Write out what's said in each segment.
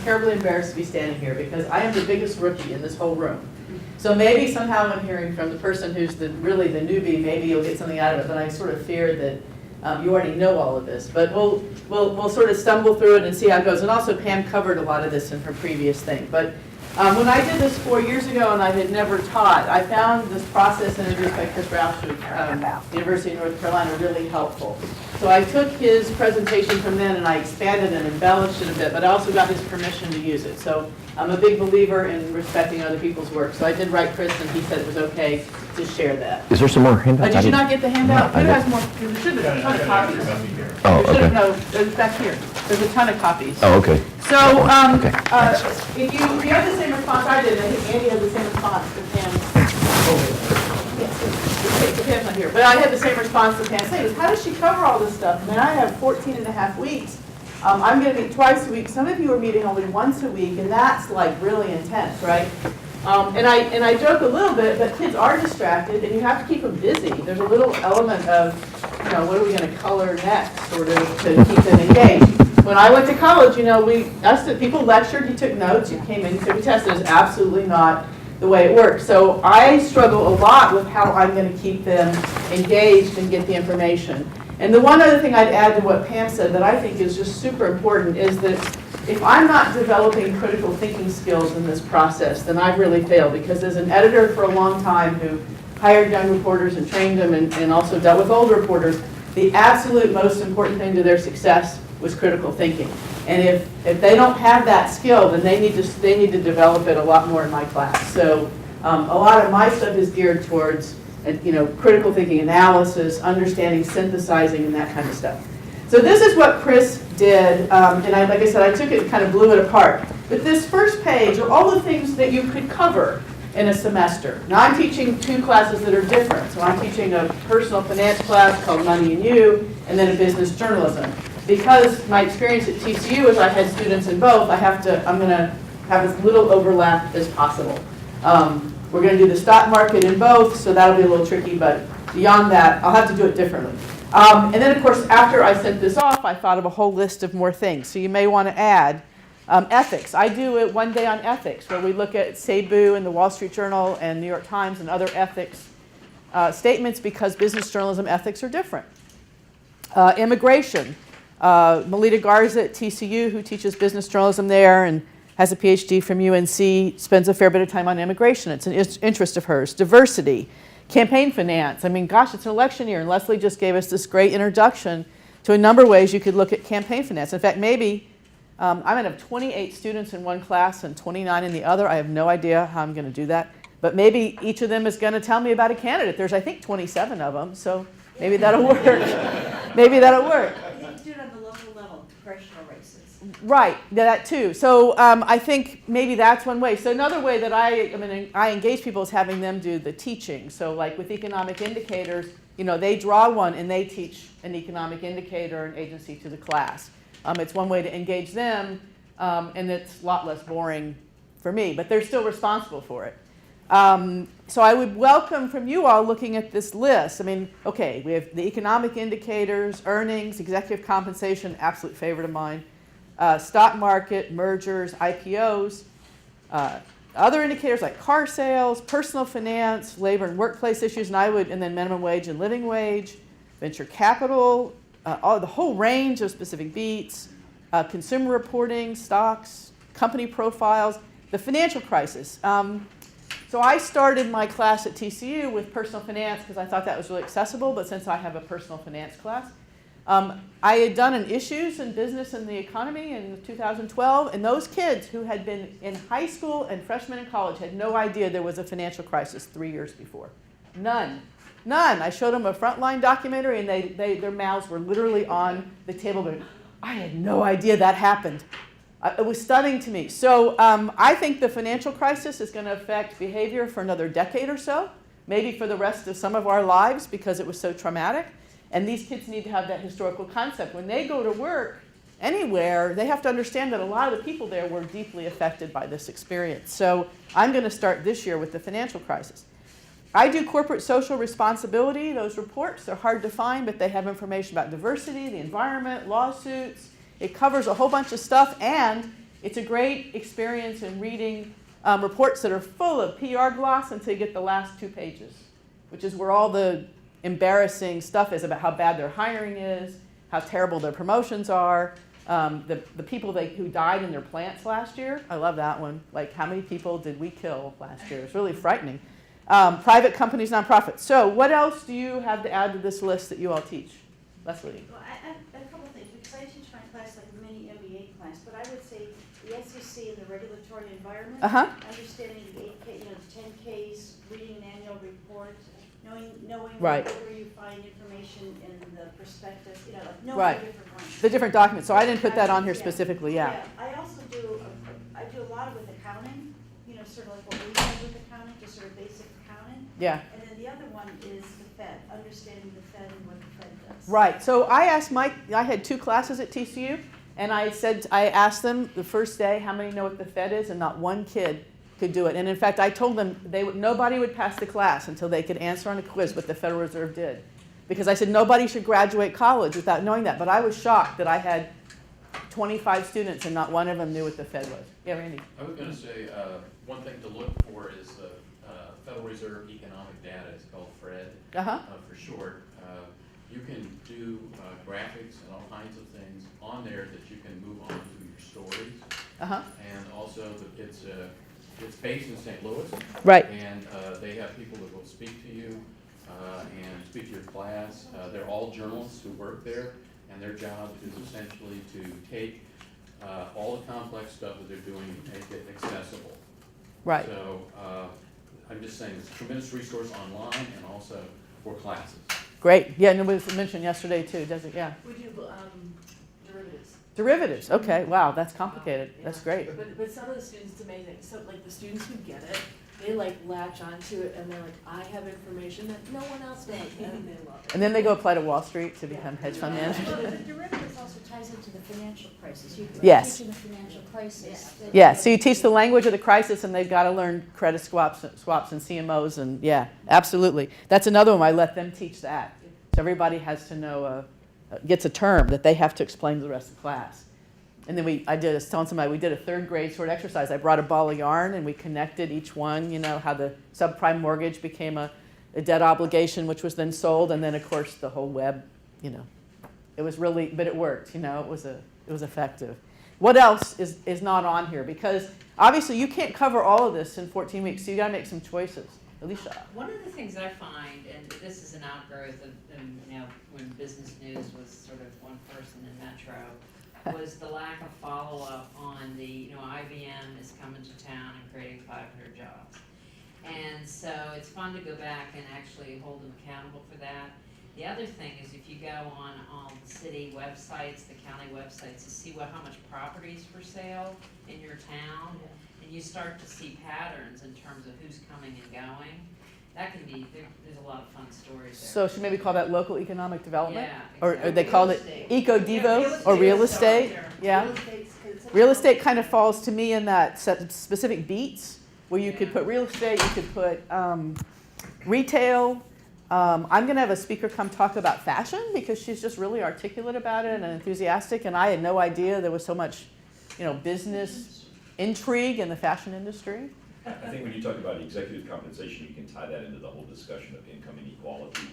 terribly embarrassed to be standing here because I am the biggest rookie in this whole room. So maybe somehow when hearing from the person who's really the newbie, maybe you'll get something out of it, but I sort of fear that you already know all of this. But we'll sort of stumble through it and see how it goes. And also Pam covered a lot of this in her previous thing. But when I did this 4 years ago and I had never taught, I found this process introduced by Chris Roush at University of North Carolina really helpful. So I took his presentation from then and I expanded and embellished it a bit, but I also got his permission to use it. So I'm a big believer in respecting other people's work. So I did write Chris and he said it was okay to share that. Is there some more handouts? Did you not get the handout? No, Who has more? There should have a ton of copies. Oh, okay. No, it's back here. There's a ton of copies. Oh, okay. So Okay. if you have the same response I did, I think Andy had the same response to Pam. Yes, Pam's not here. But I had the same response to Pam saying, how does she cover all this stuff? I mean, I have 14 and a half weeks. I'm going to meet twice a week. Some of you are meeting only once a week, and that's like really intense, right? And I joke a little bit, but kids are distracted, and you have to keep them busy. There's a little element of, what are we going to color next, sort of, to keep them engaged. When I went to college, people lectured, you took notes, you came in, you took a test. It is absolutely not the way it works. So I struggle a lot with how I'm going to keep them engaged and get the information. And the one other thing I'd add to what Pam said that I think is just super important is that if I'm not developing critical thinking skills in this process, then I've really failed. Because as an editor for a long time who hired young reporters and trained them and also dealt with old reporters, the absolute most important thing to their success was critical thinking. And if they don't have that skill, then they need to develop it a lot more in my class. So a lot of my stuff is geared towards critical thinking, analysis, understanding, synthesizing, and that kind of stuff. So this is what Chris did, and like I said, I took it and kind of blew it apart. But this first page are all the things that you could cover in a semester. Now I'm teaching two classes that are different. So I'm teaching a personal finance class called Money and You, and then a business journalism. Because my experience at TCU is I had students in both, I'm going to have as little overlap as possible. We're going to do the stock market in both, so that'll be a little tricky, but beyond that, I'll have to do it differently. And then, of course, after I sent this off, I thought of a whole list of more things. So you may want to add ethics. I do it one day on ethics, where we look at Cebu and the Wall Street Journal and New York Times and other ethics statements because business journalism ethics are different. Immigration. Melita Garza at TCU, who teaches business journalism there and has a PhD from UNC, spends a fair bit of time on immigration. It's an interest of hers. Diversity, campaign finance. I mean, gosh, it's an election year, and Leslie just gave us this great introduction to a number of ways you could look at campaign finance. In fact, maybe I'm going to have 28 students in one class and 29 in the other. I have no idea how I'm going to do that. But maybe each of them is going to tell me about a candidate. There's, I think, 27 of them, so maybe that'll work. Maybe that'll work. Do it on the local level, congressional races. Right, that too. So I think maybe that's one way. So another way that I engage people is having them do the teaching. So like with economic indicators, they draw one and they teach an economic indicator and agency to the class. It's one way to engage them, and it's a lot less boring for me, but they're still responsible for it. So I would welcome from you all looking at this list. I mean, okay, we have the economic indicators, earnings, executive compensation, absolute favorite of mine, stock market, mergers, IPOs, other indicators like car sales, personal finance, labor and workplace issues, and then minimum wage and living wage, venture capital, the whole range of specific beats, consumer reporting, stocks, company profiles, the financial crisis. So I started my class at TCU with personal finance because I thought that was really accessible, but since I have a personal finance class, I had done an issues in business and the economy in 2012, and those kids who had been in high school and freshmen in college had no idea there was a financial crisis 3 years before. None. I showed them a Frontline documentary, and their mouths were literally on the table going, I had no idea that happened. It was stunning to me. So I think the financial crisis is going to affect behavior for another decade or so, maybe for the rest of some of our lives because it was so traumatic. And these kids need to have that historical concept. When they go to work anywhere, they have to understand that a lot of the people there were deeply affected by this experience. So I'm going to start this year with the financial crisis. I do corporate social responsibility. Those reports are hard to find, but they have information about diversity, the environment, lawsuits. It covers a whole bunch of stuff, and It's a great experience in reading reports that are full of PR gloss until you get the last 2 pages, which is where all the embarrassing stuff is about how bad their hiring is, how terrible their promotions are, the people who died in their plants last year. I love that one. Like, how many people did we kill last year? It's really frightening. Private companies, nonprofits. So what else do you have to add to this list that you all teach? Leslie. Well, a couple of things, because I teach my class like a mini MBA class, but I would say the SEC and the regulatory environment, understanding the 8K, the 10Ks, reading an annual report, knowing Right. where you find information in the prospectus, like knowing Right. the different ones. The different documents. So I didn't put that on here specifically, yeah. I also do, I do a lot with accounting, sort of like what we do with accounting, just sort of basic accounting. Yeah. And then the other one is the Fed, understanding the Fed and what the Fed does. Right. So I asked Mike, I had 2 classes at TCU, and I asked them the first day how many know what the Fed is, and not one kid could do it. And in fact, I told them nobody would pass the class until they could answer on a quiz what the Federal Reserve did. Because I said nobody should graduate college without knowing that. But I was shocked that I had 25 students and not one of them knew what the Fed was. Yeah, Randy. I was going to say, one thing to look for is the Federal Reserve Economic Data. It's called FRED for short. You can do graphics and all kinds of things on there that you can move on to your stories. And also, it's based in St. Louis. Right. And they have people that will speak to you and speak to your class. They're all journalists who work there, and their job is essentially to take all the complex stuff that they're doing and make it accessible. Right. So I'm just saying it's a tremendous resource online and also for classes. Great. Yeah, and it was mentioned yesterday too, does it? Yeah. We do derivatives. Derivatives. Okay. Wow, that's complicated. Yeah. that's great. But some of the students, it's amazing. So like the students who get it, they like latch onto it and they're like, I have information that no one else knows, and they love it. And then they go apply to Wall Street to become hedge fund managers. Well, the derivatives also ties into the financial crisis. You Yes. teach in the financial crisis. Yeah, so you teach the language of the crisis, and they've got to learn credit swaps and CMOs, and yeah, absolutely. That's another one. I let them teach that. So everybody has to know, gets a term that they have to explain to the rest of the class. And then I was telling somebody, we did a 3rd grade sort of exercise. I brought a ball of yarn, and we connected each one, how the subprime mortgage became a debt obligation, which was then sold, and then, of course, the whole web, It was really, but it worked, it was effective. What else is not on here? Because obviously you can't cover all of this in 14 weeks, so you got to make some choices. Alicia. One of the things I find, and this is an outgrowth of when business news was sort of one person in Metro, was the lack of follow-up on the, IBM is coming to town and creating 500 jobs. And so it's fun to go back and actually hold them accountable for that. The other thing is if you go on the city websites, the county websites, to see how much property is for sale in your town, and you start to see patterns in terms of who's coming and going, that can be, there's a lot of fun stories there. So should maybe call that local economic development? Yeah, Or exactly. they called it eco-devo or real estate? Yeah. Real estate kind of falls to me in that specific beats where you could put real estate, you could put retail. I'm going to have a speaker come talk about fashion because she's just really articulate about it and enthusiastic, and I had no idea there was so much, business intrigue in the fashion industry. I think when you talk about executive compensation, you can tie that into the whole discussion of income inequality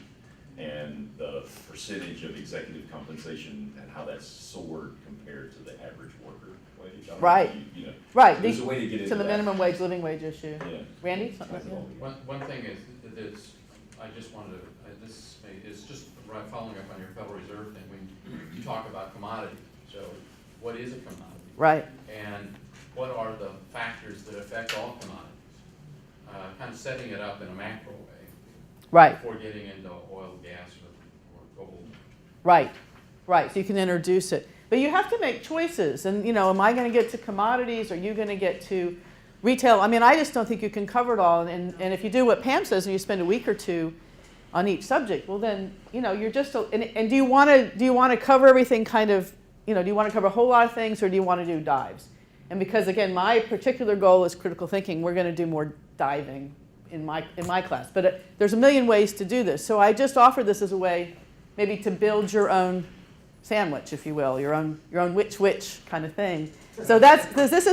and the percentage of executive compensation and how that's soared compared to the average worker wage. I don't know Right. if you know, Right. There's a way to get into To the that. minimum wage, living wage issue. Yeah. Randy? Something like that? One thing is, I just wanted to, this is just right following up on your Federal Reserve thing. When you talk about commodities, so what is a commodity? Right. And what are the factors that affect all commodities? Kind of setting it up in a macro way. Right. Before getting into oil, gas, or gold. Right. Right. So you can introduce it. But you have to make choices. And, am I going to get to commodities? Are you going to get to retail? I mean, I just don't think you can cover it all. And if you do what Pam says and you spend a week or two on each subject, well then, you're just, and do you want to cover everything kind of, do you want to cover a whole lot of things or do you want to do dives? And because, again, my particular goal is critical thinking, we're going to do more diving in my class. But there's a million ways to do this. So I just offer this as a way maybe to build your own sandwich, if you will, your own which kind of thing. So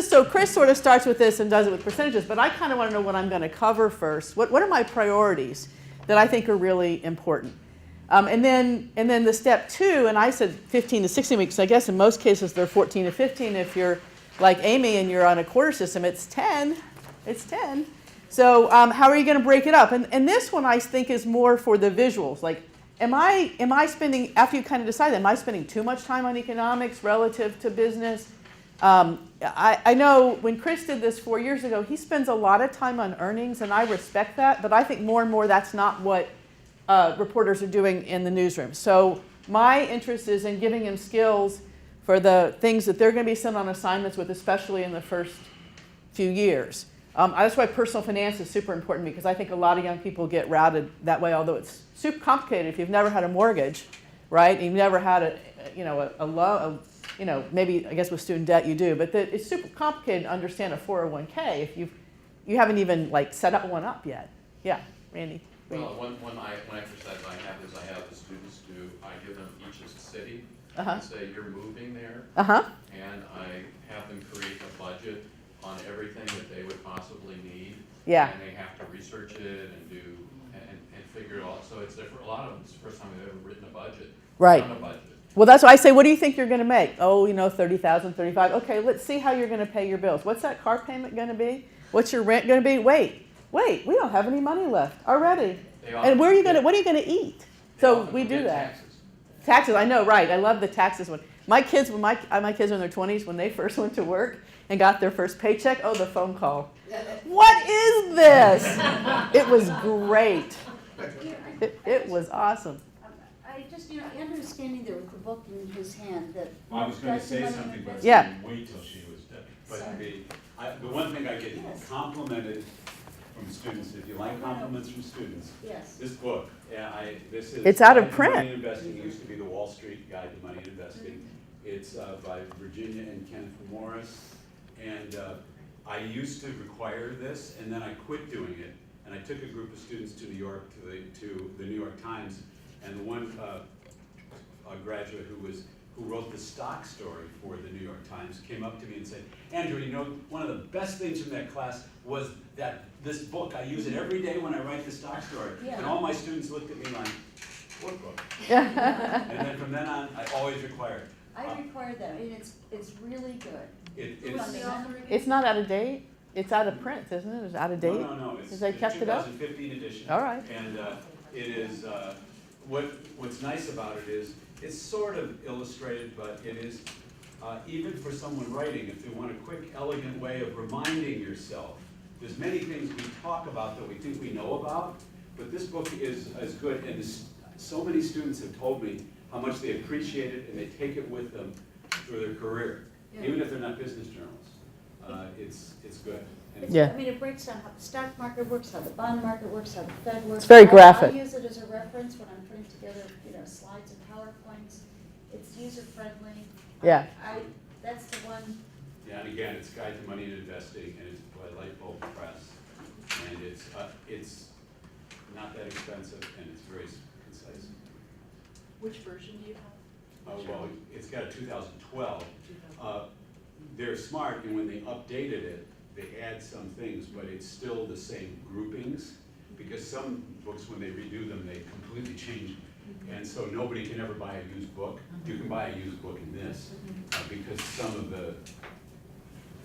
so Chris sort of starts with this and does it with percentages, but I kind of want to know what I'm going to cover first. What are my priorities that I think are really important? And then the step 2, and I said 15 to 16 weeks. I guess in most cases they're 14 to 15. If you're like Amy and you're on a quarter system, it's 10. It's 10. So how are you going to break it up? And this one I think is more for the visuals. Like, am I spending, after you kind of decide, am I spending too much time on economics relative to business? I know when Chris did this 4 years ago, he spends a lot of time on earnings, and I respect that, but I think more and more that's not what reporters are doing in the newsroom. So my interest is in giving them skills for the things that they're going to be sent on assignments with, especially in the first few years. That's why personal finance is super important, because I think a lot of young people get routed that way, although it's super complicated if you've never had a mortgage, right? You've never had a loan, maybe I guess with student debt you do, but it's super complicated to understand a 401k if you haven't even like set up one up yet. Yeah, Randy. Well, one exercise I have the students do, I give them each a city and say, you're moving there, and I have them create a budget on everything that they would possibly need. Yeah. And they have to research it and do and figure it out. So it's different. A lot of them, it's the first time they've ever written a budget. Right. Done a budget. Well, that's why I say, what do you think you're going to make? Oh, 30,000, 35. Okay, let's see how you're going to pay your bills. What's that car payment going to be? What's your rent going to be? Wait, we don't have any money left already. And what are you going to eat? So we do that. Taxes, I know, right. I love the taxes one. My kids, when my kids were in their 20s, when they first went to work and got their first paycheck, the phone call. What is this? It was great. It was awesome. I just, Andrew's standing there with the book in his hand that. I was going to say something, but I was Yeah. going to wait till she was done. But the one thing I get complimented from students, if you like compliments from students, Yes. this book, this is. It's out of Guide to print. Money and Investing. It used to be the Wall Street Guide to Money and Investing. It's by Virginia and Kenneth Morris. And I used to require this, and then I quit doing it. And I took a group of students to New York, to the New York Times, and the one graduate who wrote the stock story for the New York Times came up to me and said, Andrew, one of the best things from that class was that this book, I use it every day when I write the stock story. Yeah. And all my students looked at me like, what book? Yeah. And then from then on, I always require it. I required that, it's really good. It's not out of date. It's out of print, isn't it? It's out of date. No. It's They kept it up? 2015 edition. All right. And it is, what's nice about it is, it's sort of illustrated, but it is, even for someone writing, if they want a quick, elegant way of reminding yourself. There's many things we talk about that we think we know about, but this book is good, and so many students have told me how much they appreciate it and they take it with them through their career, even if they're not business journalists. It's good. And Yeah. It breaks down how the stock market works, how the bond market works, how the Fed works. It's very I graphic. use it as a reference when I'm putting together, slides and PowerPoints. It's user-friendly. Yeah. That's the one. Yeah, and again, it's Guide to Money and Investing, and it's by Lightbulb Press, and it's not that expensive, and it's very concise. Which version do you have? Well, it's got a 2012. They're smart, and when they updated it, they add some things, but it's still the same groupings, because some books, when they redo them, they completely change. And so nobody can ever buy a used book. You can buy a used book in this, because some of the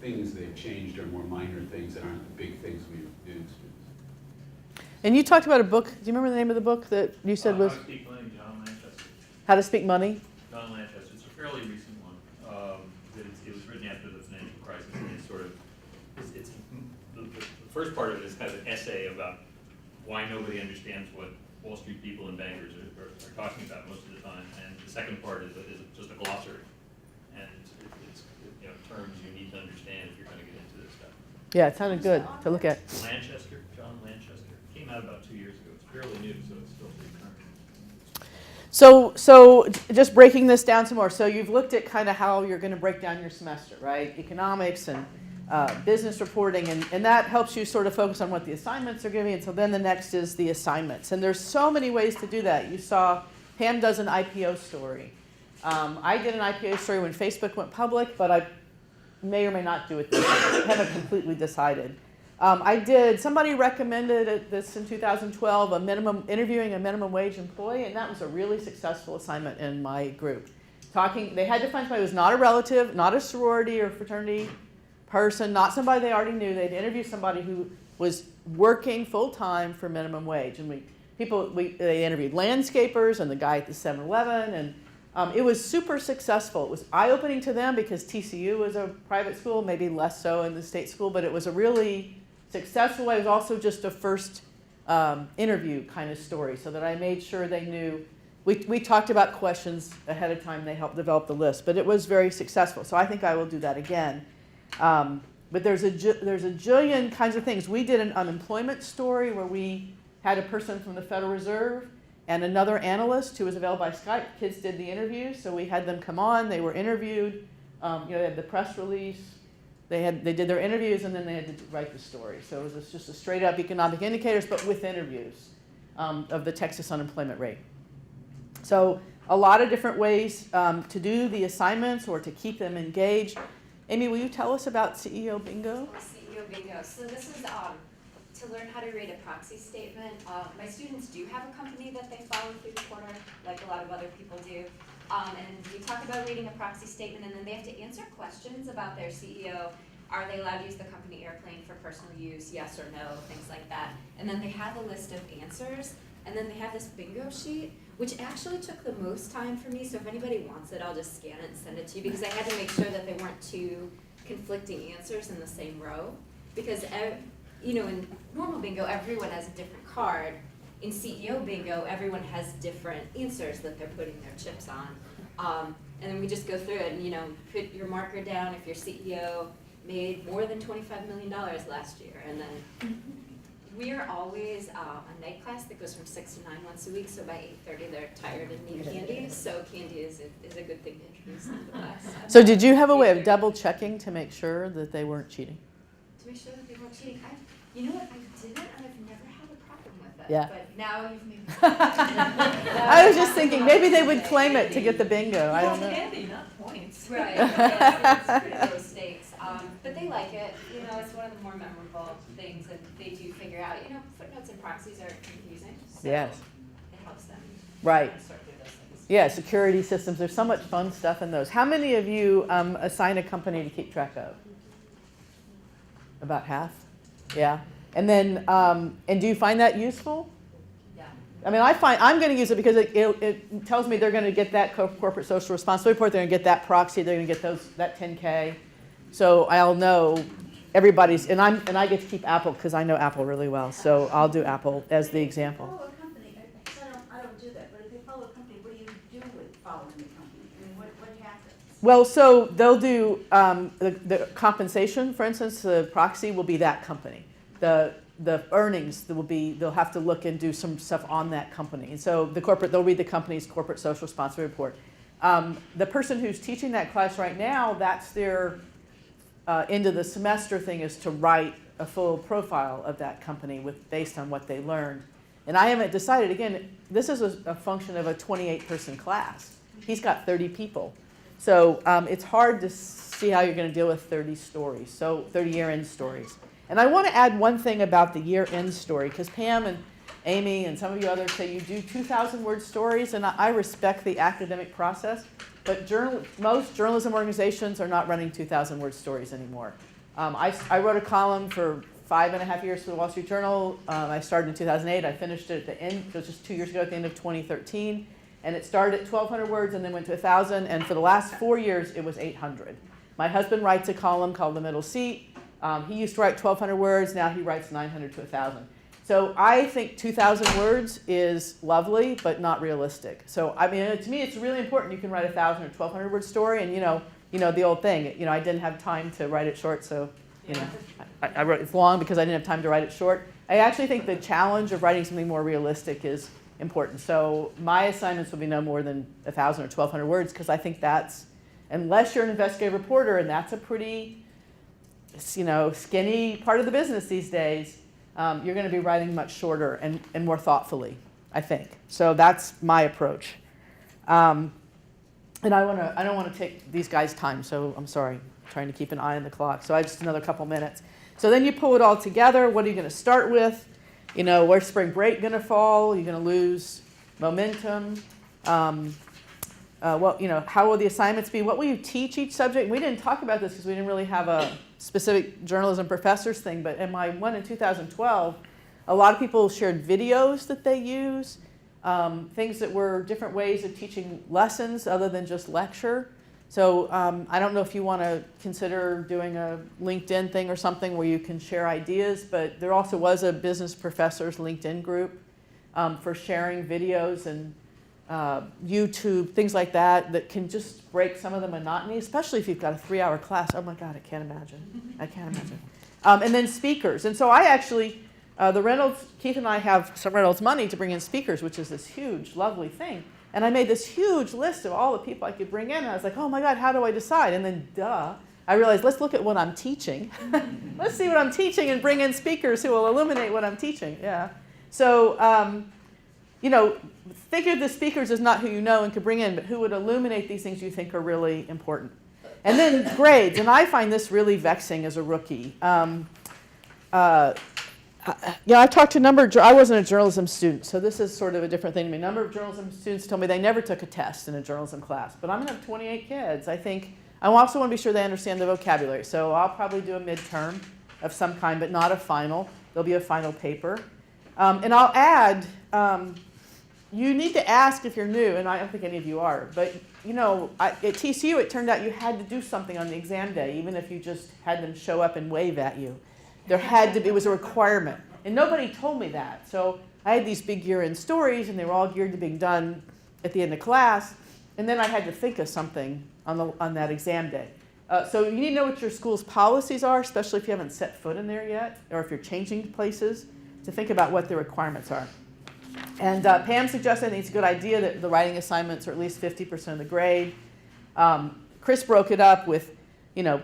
things they've changed are more minor things that aren't the big things we do. And you talked about a book. Do you remember the name of the book that you said was How to Speak Money, John Lanchester. How to Speak Money? John Lanchester. It's a fairly recent one. It was written after the financial crisis, and it's sort of, the first part of it is kind of an essay about why nobody understands what Wall Street people and bankers are talking about most of the time, and the second part is just a glossary, and it's terms you need to understand if you're going to get into this stuff. Yeah, it sounded good to look at. Lanchester, John Lanchester, came out about 2 years ago. It's fairly new, so it's still pretty current. So just breaking this down some more. So you've looked at kind of how you're going to break down your semester, right? Economics and business reporting, and that helps you sort of focus on what the assignments are giving. And so then the next is the assignments. And there's so many ways to do that. You saw Pam does an IPO story. I did an IPA story when Facebook went public, but I may or may not do it this year. I haven't completely decided. Somebody recommended this in 2012, interviewing a minimum wage employee, and that was a really successful assignment in my group. They had to find somebody who was not a relative, not a sorority or fraternity person, not somebody they already knew. They'd interview somebody who was working full-time for minimum wage. And they interviewed landscapers and the guy at the 7-Eleven, and it was super successful. It was eye-opening to them because TCU was a private school, maybe less so in the state school, but it was a really successful way. It was also just a first interview kind of story, so that I made sure they knew. We talked about questions ahead of time. They helped develop the list, but it was very successful. So I think I will do that again. But there's a jillion kinds of things. We did an unemployment story where we had a person from the Federal Reserve and another analyst who was available by Skype. Kids did the interview, so we had them come on. They were interviewed. They had the press release. They did their interviews, and then they had to write the story. So it was just a straight up economic indicators, but with interviews of the Texas unemployment rate. So a lot of different ways to do the assignments or to keep them engaged. Amy, will you tell us about CEO Bingo? CEO Bingo. So this is to learn how to read a proxy statement. My students do have a company that they follow through the quarter, like a lot of other people do. And we talk about reading a proxy statement, and then they have to answer questions about their CEO. Are they allowed to use the company airplane for personal use? Yes or no, things like that. And then they have a list of answers, and then they have this bingo sheet, which actually took the most time for me. So if anybody wants it, I'll just scan it and send it to you, because I had to make sure that they weren't two conflicting answers in the same row. Because in normal bingo, everyone has a different card. In CEO bingo, everyone has different answers that they're putting their chips on. And then we just go through it and, put your marker down if your CEO made more than $25 million last year. And then we are always a night class that goes from 6 to 9 once a week. So by 8:30, they're tired and need candy. So candy is a good thing to introduce into the class. So did you have a way of double checking to make sure that they weren't cheating? To make sure that they weren't cheating. You know what, I didn't, and I've never had a problem with it. Yeah. But now you've made me. I was just thinking maybe they would claim it to get the bingo. I don't know. Candy, not points. Right, it's pretty low stakes, but they like it, it's one of the more memorable things that they do figure out, footnotes and proxies are confusing, so Yes. it helps them. Right. Sort through those things. Yeah, security systems. There's so much fun stuff in those. How many of you assign a company to keep track of? About half? Yeah. And then, and do you find that useful? Yeah. I mean, I'm going to use it because it tells me they're going to get that corporate social responsibility report, they're going to get that proxy, they're going to get that 10K. So I'll know everybody's, and I get to keep Apple because I know Apple really well. So I'll do Apple as the example. Follow a company, I don't do that, but if they follow a company, what do you do with following the company? I mean, what happens? Well, so they'll do the compensation, for instance, the proxy will be that company. The earnings they'll have to look and do some stuff on that company. And so they'll read the company's corporate social responsibility report. The person who's teaching that class right now, that's their end of the semester thing, is to write a full profile of that company based on what they learned. And I haven't decided, again, this is a function of a 28-person class. He's got 30 people. So it's hard to see how you're going to deal with 30 stories, so 30 year-end stories. And I want to add one thing about the year-end story, because Pam and Amy and some of you others say you do 2,000-word stories, and I respect the academic process, but most journalism organizations are not running 2,000-word stories anymore. I wrote a column for 5.5 years for the Wall Street Journal. I started in 2008. I finished it at the end, so it was just 2 years ago at the end of 2013. And it started at 1,200 words and then went to 1,000. And for the last 4 years, it was 800. My husband writes a column called The Middle Seat. He used to write 1,200 words. Now he writes 900 to 1,000. So I think 2,000 words is lovely, but not realistic. So I mean, to me, it's really important. You can write 1,000 or 1,200 word story, and you know the old thing. I didn't have time to write it short, so I wrote it's long because I didn't have time to write it short. I actually think the challenge of writing something more realistic is important. So my assignments will be no more than 1,000 or 1,200 words, because I think that's, unless you're an investigative reporter, and that's a pretty skinny part of the business these days, you're going to be writing much shorter and more thoughtfully, I think. So that's my approach. and I don't want to take these guys' time, so I'm sorry, I'm trying to keep an eye on the clock. So I just another couple minutes. So then you pull it all together. What are you going to start with? You know, where's spring break going to fall? You're going to lose momentum. Well, you know, how will the assignments be? What will you teach each subject? We didn't talk about this because we didn't really have a specific journalism professors thing, but in my one in 2012, a lot of people shared videos that they use, things that were different ways of teaching lessons other than just lecture. So I don't know if you want to consider doing a LinkedIn thing or something where you can share ideas, but there also was a business professors LinkedIn group for sharing videos and YouTube, things like that, that can just break some of the monotony, especially if you've got a 3-hour class. Oh my God, I can't imagine. I can't imagine. And then speakers. And so I actually, the Reynolds, Keith and I have some Reynolds money to bring in speakers, which is this huge, lovely thing. And I made this huge list of all the people I could bring in. And I was like, oh my God, how do I decide? And then, I realized, let's look at what I'm teaching. Let's see what I'm teaching and bring in speakers who will illuminate what I'm teaching. Yeah. So, you know, think of the speakers as not who you know and could bring in, but who would illuminate these things you think are really important. And then grades. And I find this really vexing as a rookie. Yeah, I've talked to a number of, I wasn't a journalism student, so this is sort of a different thing to me. A number of journalism students told me they never took a test in a journalism class, but I'm going to have 28 kids. I think, I also want to be sure they understand the vocabulary, so I'll probably do a midterm of some kind, but not a final. There'll be a final paper. And I'll add, you need to ask if you're new, and I don't think any of you are, but you know, at TCU it turned out you had to do something on the exam day, even if you just had them show up and wave at you. There had to be, it was a requirement. And nobody told me that. So I had these big year-end stories, and they were all geared to being done at the end of class. And then I had to think of something on that exam day. So you need to know what your school's policies are, especially if you haven't set foot in there yet, or if you're changing places, to think about what the requirements are. And Pam suggested, I think it's a good idea, that the writing assignments are at least 50% of the grade. Chris broke it up with, you know,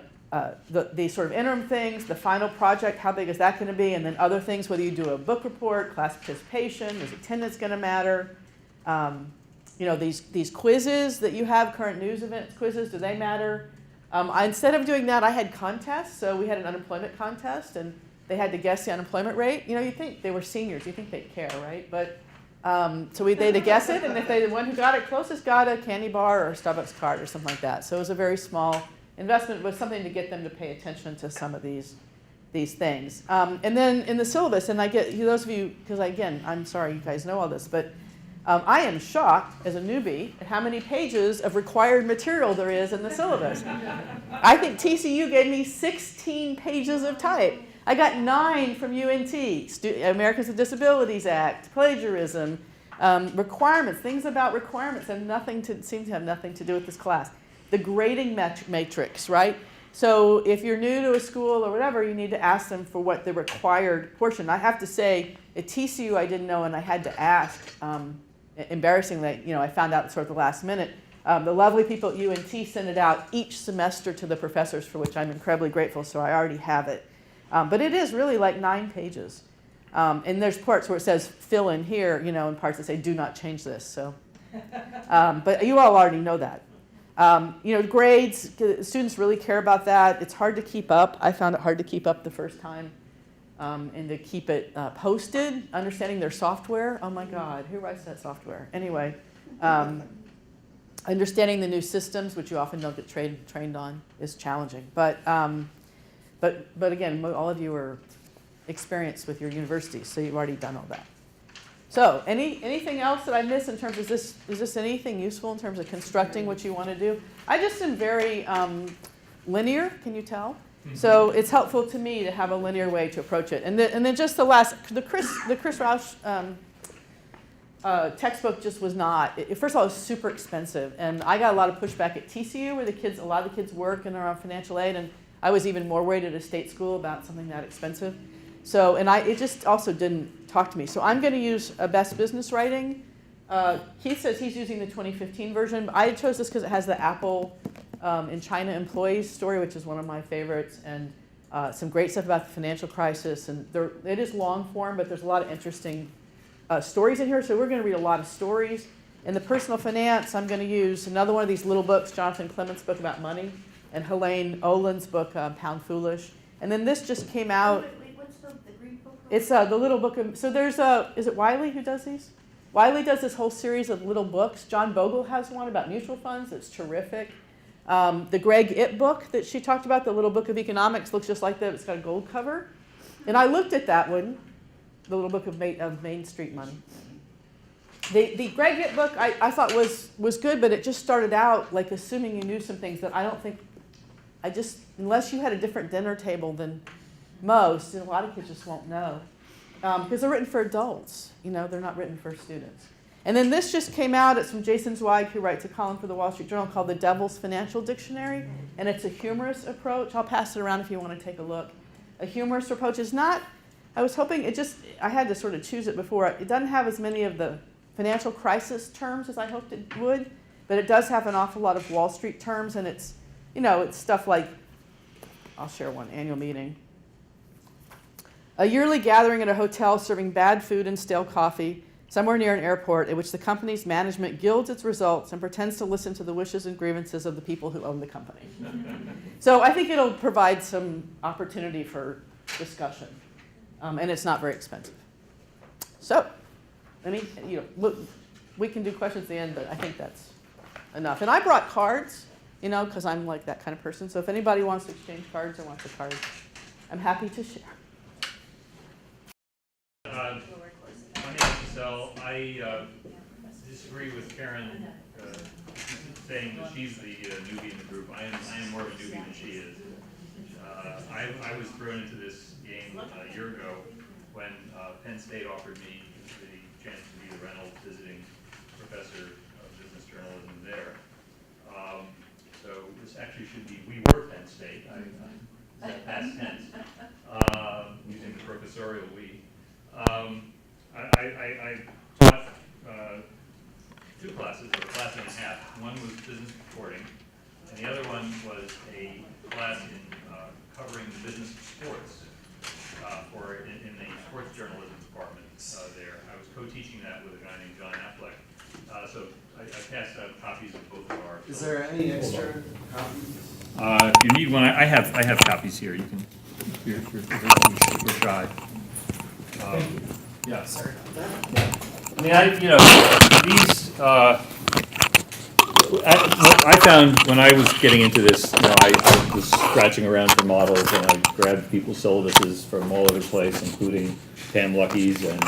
the sort of interim things, the final project, how big is that going to be, and then other things, whether you do a book report, class participation, is attendance going to matter? You know, these quizzes that you have, current news events quizzes, do they matter? Instead of doing that, I had contests. So we had an unemployment contest, and they had to guess the unemployment rate. You know, you think they were seniors, you think they'd care, right? But so they had to guess it, and if the one who got it closest got a candy bar or a Starbucks card or something like that. So it was a very small investment, was something to get them to pay attention to some of these things. And then in the syllabus, and I get those of you, because again, I'm sorry you guys know all this, but I am shocked as a newbie at how many pages of required material there is in the syllabus. I think TCU gave me 16 pages of type. I got 9 from UNT, Americans with Disabilities Act, plagiarism, requirements, things about requirements, and seem to have nothing to do with this class. The grading matrix, right? So if you're new to a school or whatever, you need to ask them for what the required portion. I have to say, at TCU I didn't know, and I had to ask, embarrassingly, you know, I found out sort of the last minute. The lovely people at UNT send it out each semester to the professors, for which I'm incredibly grateful, so I already have it. But it is really like 9 pages. And there's parts where it says fill in here, you know, and parts that say do not change this. So, but you all already know that. You know, grades, students really care about that. It's hard to keep up. I found it hard to keep up the first time, and to keep it posted, understanding their software. Oh my God, who writes that software? Anyway, understanding the new systems, which you often don't get trained on, is challenging. But again, all of you are experienced with your universities, so you've already done all that. So, anything else that I missed in terms of is this anything useful in terms of constructing what you want to do? I just am very linear, can you tell? Mm-hmm. So it's helpful to me to have a linear way to approach it. And then just the Chris Rausch textbook just was not, first of all, it was super expensive. And I got a lot of pushback at TCU where a lot of the kids work and are on financial aid. And I was even more worried at a state school about something that expensive. So, and it just also didn't talk to me. So I'm going to use a best business writing. Keith says he's using the 2015 version. But I chose this because it has the Apple in China employees story, which is one of my favorites, and some great stuff about the financial crisis. And it is long form, but there's a lot of interesting stories in here. So we're going to read a lot of stories. In the personal finance, I'm going to use another one of these little books, Jonathan Clement's book about money, and Helene Olin's book, Pound Foolish. And then this just came out. Wait, what's the green book? It's the little book of, so there's is it Wiley who does these? Wiley does this whole series of little books. John Bogle has one about mutual funds. It's terrific. The Greg Itt book that she talked about, the little book of economics, looks just like that. It's got a gold cover. And I looked at that one, the little book of Main Street Money. The Greg Itt book I thought was good, but it just started out like assuming you knew some things that I don't think, unless you had a different dinner table than most, and a lot of kids just won't know. Because they're written for adults, they're not written for students. And then this just came out. It's from Jason Zweig, who writes a column for the Wall Street Journal called The Devil's Financial Dictionary. And it's a humorous approach. I'll pass it around if you want to take a look. A humorous approach is not, I was hoping I had to sort of choose it before. It doesn't have as many of the financial crisis terms as I hoped it would, but it does have an awful lot of Wall Street terms, and it's, it's stuff like, I'll share one, annual meeting. A yearly gathering at a hotel serving bad food and stale coffee somewhere near an airport at which the company's management gilds its results and pretends to listen to the wishes and grievances of the people who own the company. So I think it'll provide some opportunity for discussion, and it's not very expensive. So, we can do questions at the end, but I think that's enough. And I brought cards, because I'm like that kind of person. So if anybody wants to exchange cards or wants a card, I'm happy to share. My name is Cassel. I disagree with Karen saying that she's the newbie in the group. I am more of a newbie than she is. I was thrown into this game a year ago when Penn State offered me the chance to be the Reynolds visiting professor of business journalism there. So this actually should be, we were Penn State. Is that past tense? Using the professorial we. I taught two classes, or a class and a half. One was business reporting, and the other one was a class in covering the business of sports in the sports journalism department there. I was co-teaching that with a guy named John Affleck. So I passed out copies of both of our. Is there any extra copies? If you need one, I have copies here. You can. You're shy. Yeah. Sorry about that. I mean, these. I found when I was getting into this, I was scratching around for models, and I grabbed people's syllabuses from all over the place, including Pam Lucky's and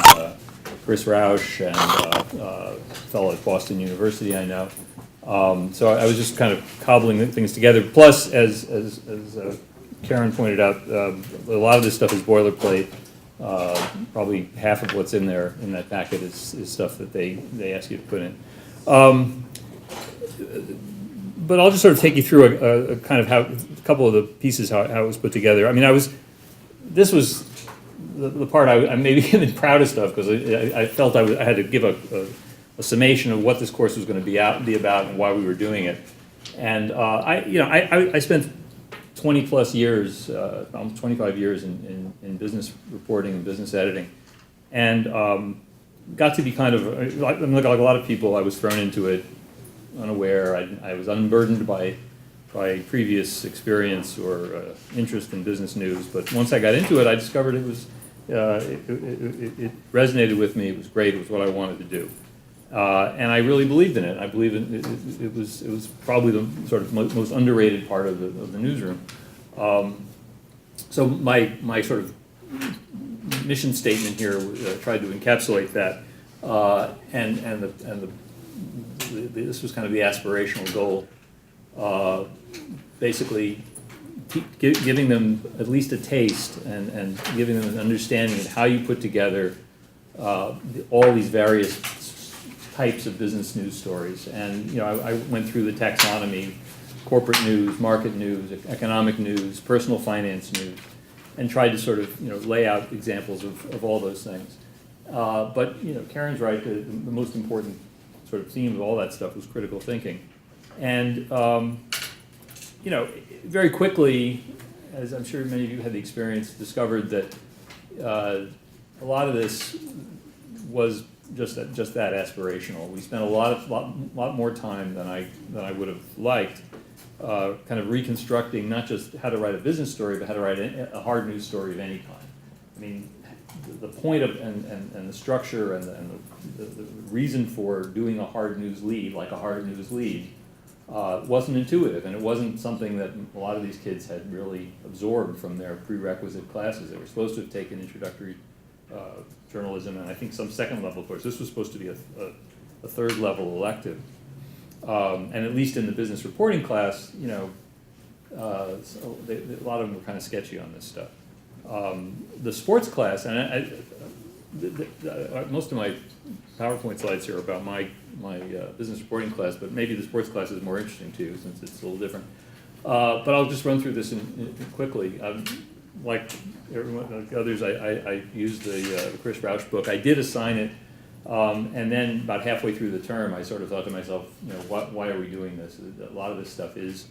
Chris Rausch and a fellow at Boston University I know. So I was just kind of cobbling things together. Plus, as Karen pointed out, a lot of this stuff is boilerplate. Probably half of what's in there in that packet is stuff that they ask you to put in. But I'll just sort of take you through a kind of a couple of the pieces how it was put together. I mean, this was the part I'm maybe even proudest of, because I felt I had to give a summation of what this course was going to be about and why we were doing it. And I spent 20 plus years, almost 25 years in business reporting and business editing, and got to be kind of like a lot of people. I was thrown into it unaware. I was unburdened by previous experience or interest in business news. But once I got into it, I discovered it was it resonated with me. It was great. It was what I wanted to do, and I really believed in it. I believe it was probably the sort of most underrated part of the newsroom. So my sort of mission statement here tried to encapsulate that, and this was kind of the aspirational goal. Basically, giving them at least a taste and giving them an understanding of how you put together all these various types of business news stories. And I went through the taxonomy: corporate news, market news, economic news, personal finance news, and tried to sort of lay out examples of all those things. But Karen's right. The most important sort of theme of all that stuff was critical thinking, and very quickly, as I'm sure many of you had the experience, discovered that a lot of this was just that aspirational. We spent a lot more time than I would have liked, kind of reconstructing not just how to write a business story, but how to write a hard news story of any kind. I mean, the point of and the structure and the reason for doing a hard news lead, like a hard news lead, wasn't intuitive, and it wasn't something that a lot of these kids had really absorbed from their prerequisite classes. They were supposed to have taken introductory journalism, and I think some second level course. This was supposed to be a third level elective, and at least in the business reporting class, you know, a lot of them were kind of sketchy on this stuff. The sports class, and most of my PowerPoint slides here are about my business reporting class, but maybe the sports class is more interesting too, since it's a little different. But I'll just run through this quickly. Like everyone, like others, I used the Chris Rausch book. I did assign it, and then about halfway through the term, I sort of thought to myself, you know, why are we doing this? A lot of this stuff is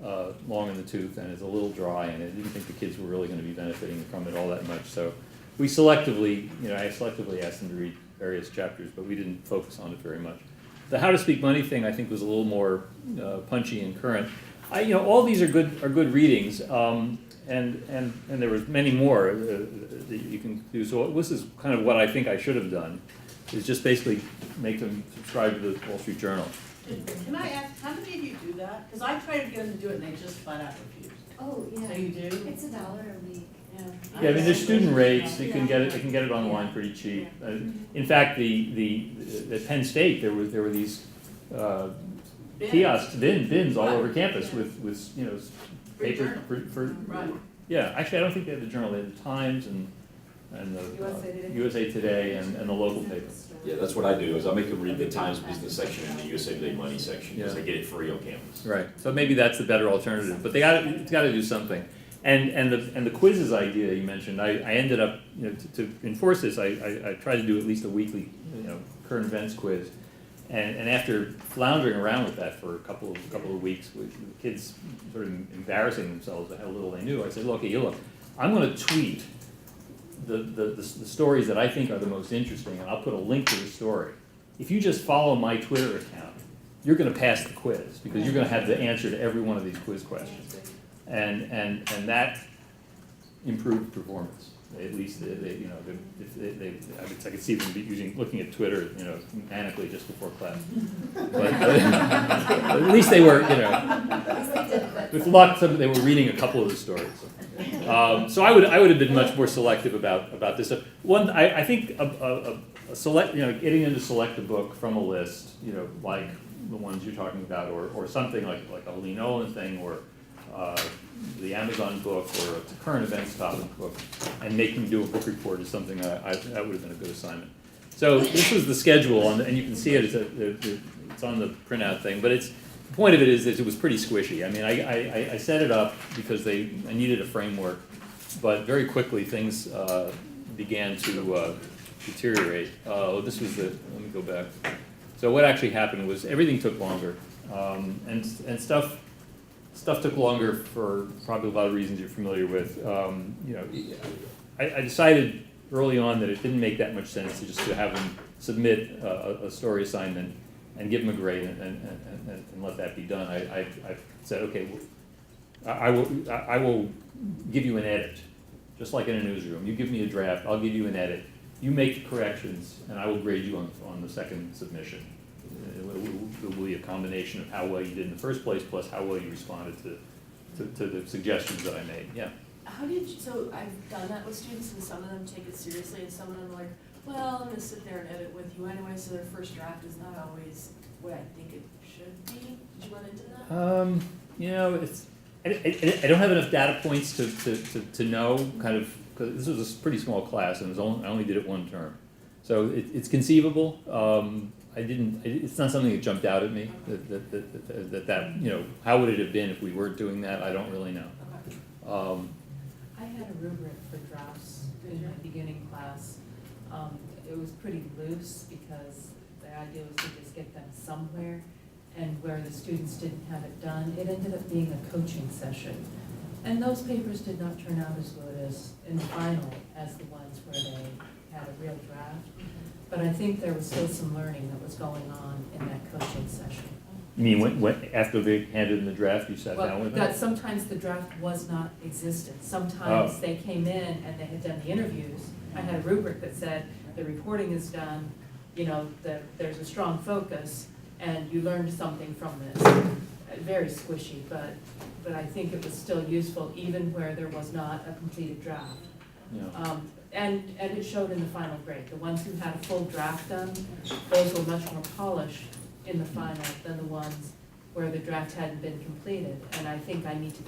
long in the tooth, and it's a little dry, and I didn't think the kids were really going to be benefiting from it all that much. So we selectively, you know, I selectively asked them to read various chapters, but we didn't focus on it very much. The How to Speak Money thing, I think, was a little more punchy and current. You know, all these are good readings, and there was many more that you can do. So this is kind of what I think I should have done, is just basically make them subscribe to the Wall Street Journal. Can I ask, how many of you do that? Because I tried to get them to do it and they just flat out refused. Oh, yeah. So you do? It's $1 a week. Yeah, I mean, there's student rates. You can get it. They can get it online pretty cheap. In fact, at Penn State, there were these kiosks, bins all over campus with you know, paper for Right. Yeah, actually, I don't think they had the Journal. They had the Times and the USA Today and the local paper. Yeah, that's what I do, is I make them read the Times business section and the USA Today money section, because they get it free on campus. Right. So maybe that's the better alternative. But it's got to do something. And the quizzes idea you mentioned, I ended up, you know, to enforce this, I tried to do at least a weekly, you know, current events quiz. And after floundering around with that for a couple of weeks, with the kids sort of embarrassing themselves at how little they knew, I said, look, I'm going to tweet the stories that I think are the most interesting, and I'll put a link to the story. If you just follow my Twitter account, you're going to pass the quiz, because you're going to have the answer to every one of these quiz questions. And that improved performance. At least you know, I could see them looking at Twitter, you know, manically just before class. But at least they were, you know, with luck, they were reading a couple of the stories. So I would have been much more selective about this. I think getting them to select a book from a list, you know, like the ones you're talking about, or something like a Lee Nolan thing, or the Amazon book, or a current events topic book, and make them do a book report is something that would have been a good assignment. So this was the schedule, and you can see it. It's on the printout thing, but the point of it is that it was pretty squishy. I mean, I set it up because I needed a framework, but very quickly things began to deteriorate. Let me go back. So what actually happened was everything took longer, and stuff took longer for probably a lot of reasons you're familiar with. You know, I decided early on that it didn't make that much sense to have them submit a story assignment and give them a grade and let that be done. I said, okay, well, I will give you an edit, just like in a newsroom. You give me a draft, I'll give you an edit. You make the corrections, and I will grade you on the second submission. It will be a combination of how well you did in the first place, plus how well you responded to the suggestions that I made. Yeah. How did you, so I've done that with students, and some of them take it seriously, and some of them are like, well, I'm gonna sit there and edit with you anyway, so their first draft is not always what I think it should be. Did you run into that? You know, I don't have enough data points to know, kind of, because this was a pretty small class, and I only did it one term. So it's conceivable. It's not something that jumped out at me, that you know, how would it have been if we weren't doing that? I don't really know. Okay. I had a rubric for drafts in my beginning class. It was pretty loose because the idea was to just get them somewhere, and where the students didn't have it done, it ended up being a coaching session. And those papers did not turn out as good as in the final as the ones where they had a real draft. But I think there was still some learning that was going on in that coaching session. You mean when after they handed in the draft, you sat down Well, with that them? sometimes the draft was not existent. Sometimes they came in and they had done the interviews. I had a rubric that said, the reporting is done, you know, there's a strong focus, and you learned something from this. Very squishy, but I think it was still useful even where there was not a completed draft. Yeah. And it showed in the final grade. The ones who had a full draft done, those were much more polished in the final than the ones where the draft hadn't been completed. And I think I need to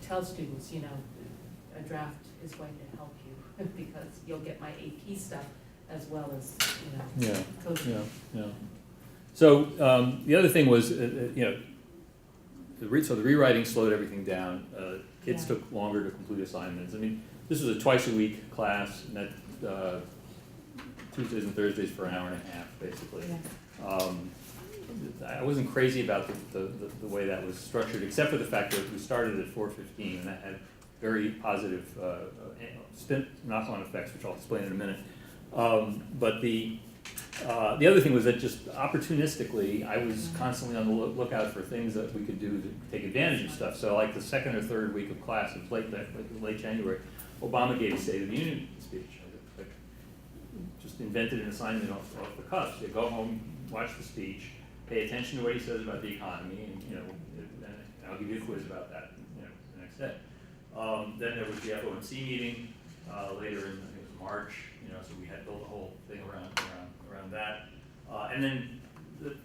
tell students, you know, a draft is going to help you because you'll get my AP stuff as well as, you know, coaching. Yeah. So the other thing was, you know, so the rewriting slowed everything down. Kids Yeah. took longer to complete assignments. I mean, this was a twice-a-week class, and that Tuesdays and Thursdays for an hour and a half, basically. Yeah. I wasn't crazy about the way that was structured, except for the fact that we started at 4:15, and that had very positive knock-on effects, which I'll explain in a minute. But the other thing was that just opportunistically, I was constantly on the lookout for things that we could do to take advantage of stuff. So like the second or third week of class, it was late January, Obama gave a State of the Union speech. I just invented an assignment off the cuff. So go home, watch the speech, pay attention to what he says about the economy, and you know, and I'll give you a quiz about that, you know, the next day. Then there was the FOMC meeting later in, I think it was March. You know, so we had built a whole thing around that, and then the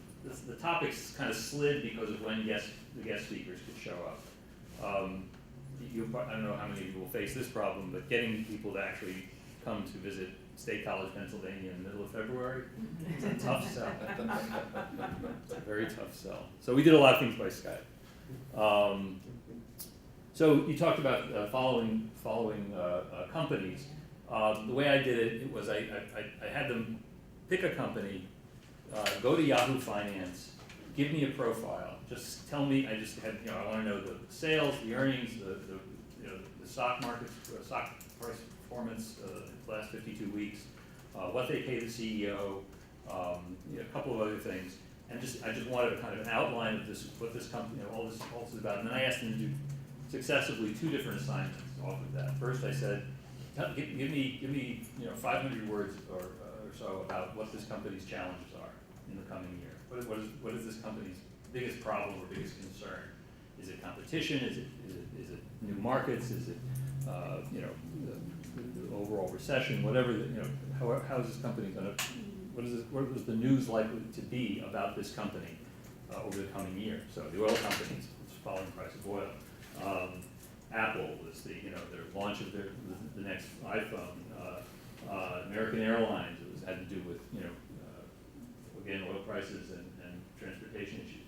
topics kind of slid because of when the guest speakers could show up. I don't know how many of you will face this problem, but getting people to actually come to visit State College, Pennsylvania in the middle of February, it's a tough sell. It's a very tough sell. So we did a lot of things by Skype. So you talked about following companies. The way I did it was I had them pick a company, go to Yahoo Finance, give me a profile, just tell me, I want to know the sales, the earnings, the stock market, stock price performance the last 52 weeks, what they pay the CEO, a couple of other things, and I just wanted a kind of an outline of this, what this company, all this is about, and then I asked them to do successively 2 different assignments off of that. First I said, give me 500 words or so about what this company's challenges are in the coming year. What is this company's biggest problem or biggest concern? Is it competition? Is it new markets? Is it the overall recession? Whatever how is this company going to? What is the news likely to be about this company over the coming year? So the oil companies, it's following the price of oil. Apple was their launch of the next iPhone. American Airlines had to do with again oil prices and transportation issues.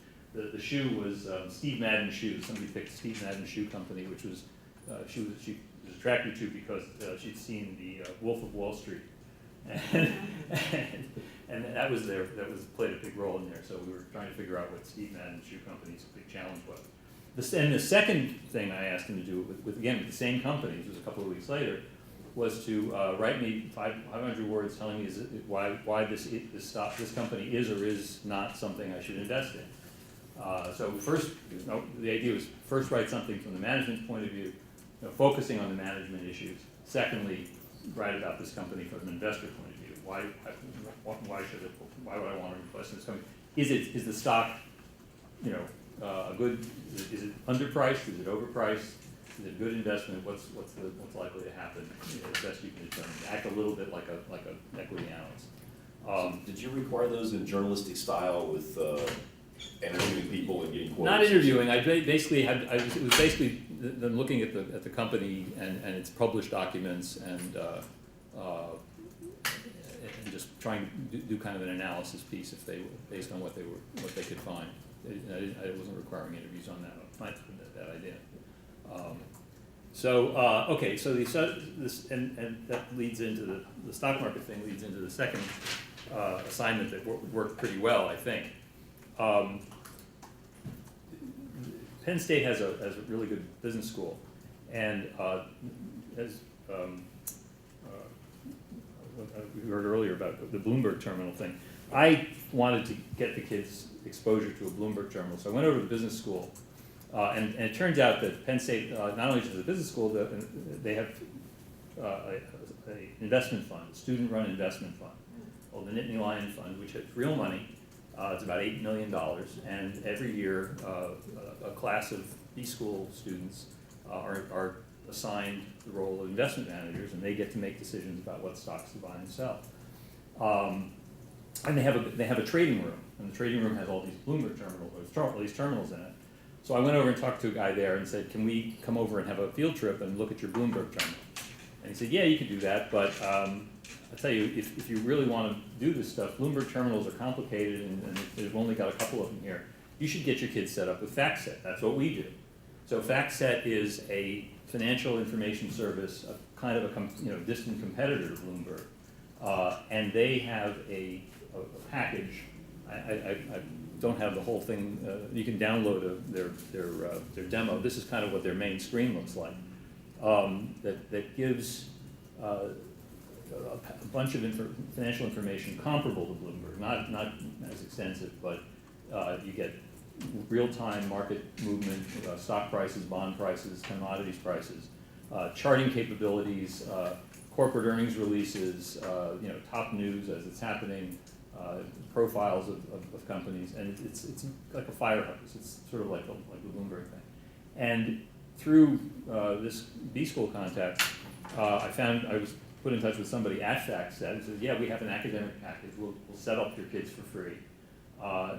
The shoe was Steve Madden shoes. Somebody picked Steve Madden Shoe Company, which was she was attracted to because she'd seen the Wolf of Wall Street, and that played a big role in there. So we were trying to figure out what Steve Madden Shoe Company's big challenge was. And the second thing I asked him to do with the same company, which was a couple of weeks later, was to write me 500 words telling me why this company is or is not something I should invest in. So first, the idea was first write something from the management's point of view, focusing on the management issues. Secondly, write about this company from an investor point of view. Why would I want to invest in this company? Is the stock, a good? Is it underpriced? Is it overpriced? Is it a good investment? What's likely to happen? As best you can determine. Act a little bit like an equity analyst. So did you require those in journalistic style with interviewing people and getting quotes? Not interviewing. It was basically them looking at the company and its published documents and just trying to do kind of an analysis piece based on what they could find. I wasn't requiring interviews on that. Not that idea. So this and that leads into the stock market thing leads into the second assignment that worked pretty well, I think. Penn State has a really good business school, and we heard earlier about the Bloomberg terminal thing. I wanted to get the kids exposure to a Bloomberg terminal, so I went over to the business school, and it turns out that Penn State, not only is it a business school, they have a investment fund, a student-run investment fund, called the Nittany Lion Fund, which has real money. It's about $8 million, and every year a class of B-school students are assigned the role of investment managers, and they get to make decisions about what stocks to buy and sell. And they have a trading room, and the trading room has all these Bloomberg terminals, all these terminals in it. So I went over and talked to a guy there and said, "Can we come over and have a field trip and look at your Bloomberg terminal?" And he said, "Yeah, you can do that, but I'll tell you, if you really want to do this stuff, Bloomberg terminals are complicated, and they've only got a couple of them here. You should get your kids set up with FactSet. That's what we do." So FactSet is a financial information service, a kind of a distant competitor to Bloomberg, and they have a package. I don't have the whole thing. You can download their demo. This is kind of what their main screen looks like. That gives a bunch of financial information comparable to Bloomberg, not as extensive, but you get real-time market movement, stock prices, bond prices, commodities prices, charting capabilities, corporate earnings releases, top news as it's happening, profiles of companies, and it's like a fire hose. It's sort of like the Bloomberg thing. And through this B-school contact, I was put in touch with somebody at FactSet who said, "Yeah, we have an academic package. We'll set up your kids for free.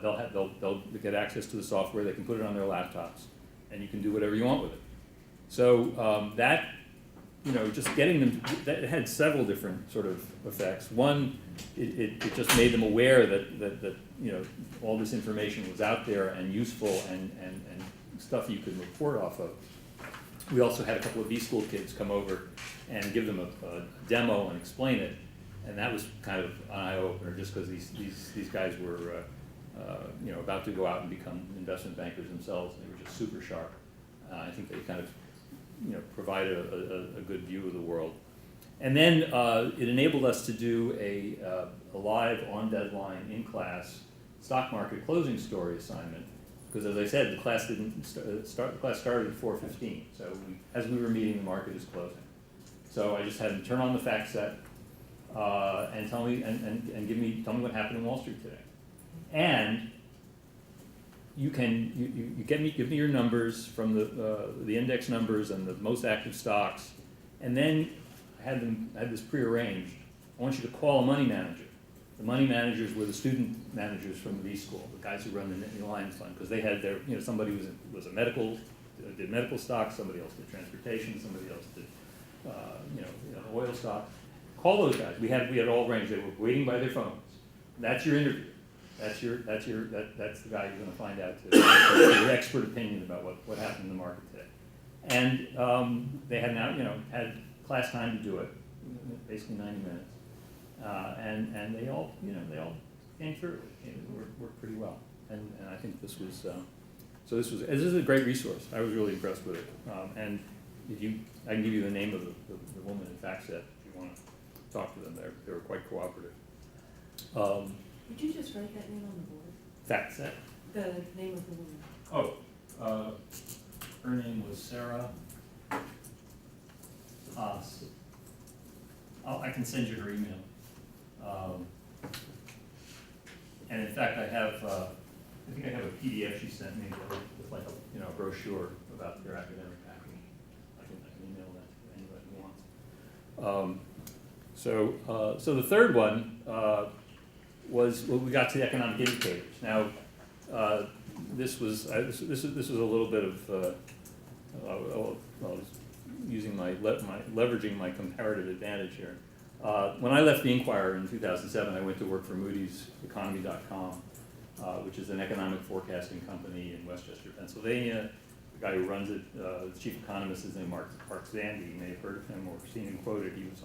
They'll get access to the software. They can put it on their laptops, and you can do whatever you want with it." So just getting them, that had several different sort of effects. One, it just made them aware that all this information was out there and useful and stuff you could report off of. We also had a couple of B-school kids come over and give them a demo and explain it, and that was kind of an eye-opener, just because these guys were about to go out and become investment bankers themselves. They were just super sharp. I think they kind of provided a good view of the world. And then it enabled us to do a live, on-deadline, in-class stock market closing story assignment. Because as I said, the class didn't start. The class started at 4:15. So as we were meeting, the market is closing. So I just had them turn on the FactSet and tell me tell me what happened in Wall Street today. And you give me your numbers from the index numbers and the most active stocks, and then I had this prearranged. I want you to call a money manager. The money managers were the student managers from the B school, the guys who run the Nittany Lion Fund, because they had their somebody was a medical, did medical stocks, somebody else did transportation, somebody else did oil stocks. Call those guys. We had all arranged. They were waiting by their phones. That's your interview. That's the guy you're going to find out your expert opinion about what happened in the market today. And they had had class time to do it, basically 90 minutes, and they all came through. It worked pretty well. And I think this was this is a great resource. I was really impressed with it. And I can give you the name of the woman in FactSet if you want to talk to them. They were quite cooperative. Would you just write that name on the board? FactSet. The name of the woman. Oh, her name was Sarah Haas. I can send you her email. And in fact, I think I have a PDF she sent me with like a brochure about their academic package. I can email that to anybody who wants. So the third one was we got to the economic indicators. Now, this was a little bit of using leveraging my comparative advantage here. When I left the Inquirer in 2007, I went to work for Moody's Economy.com, which is an economic forecasting company in Westchester, Pennsylvania. The guy who runs it, the chief economist, is named Mark Zandi. You may have heard of him or seen him quoted. He's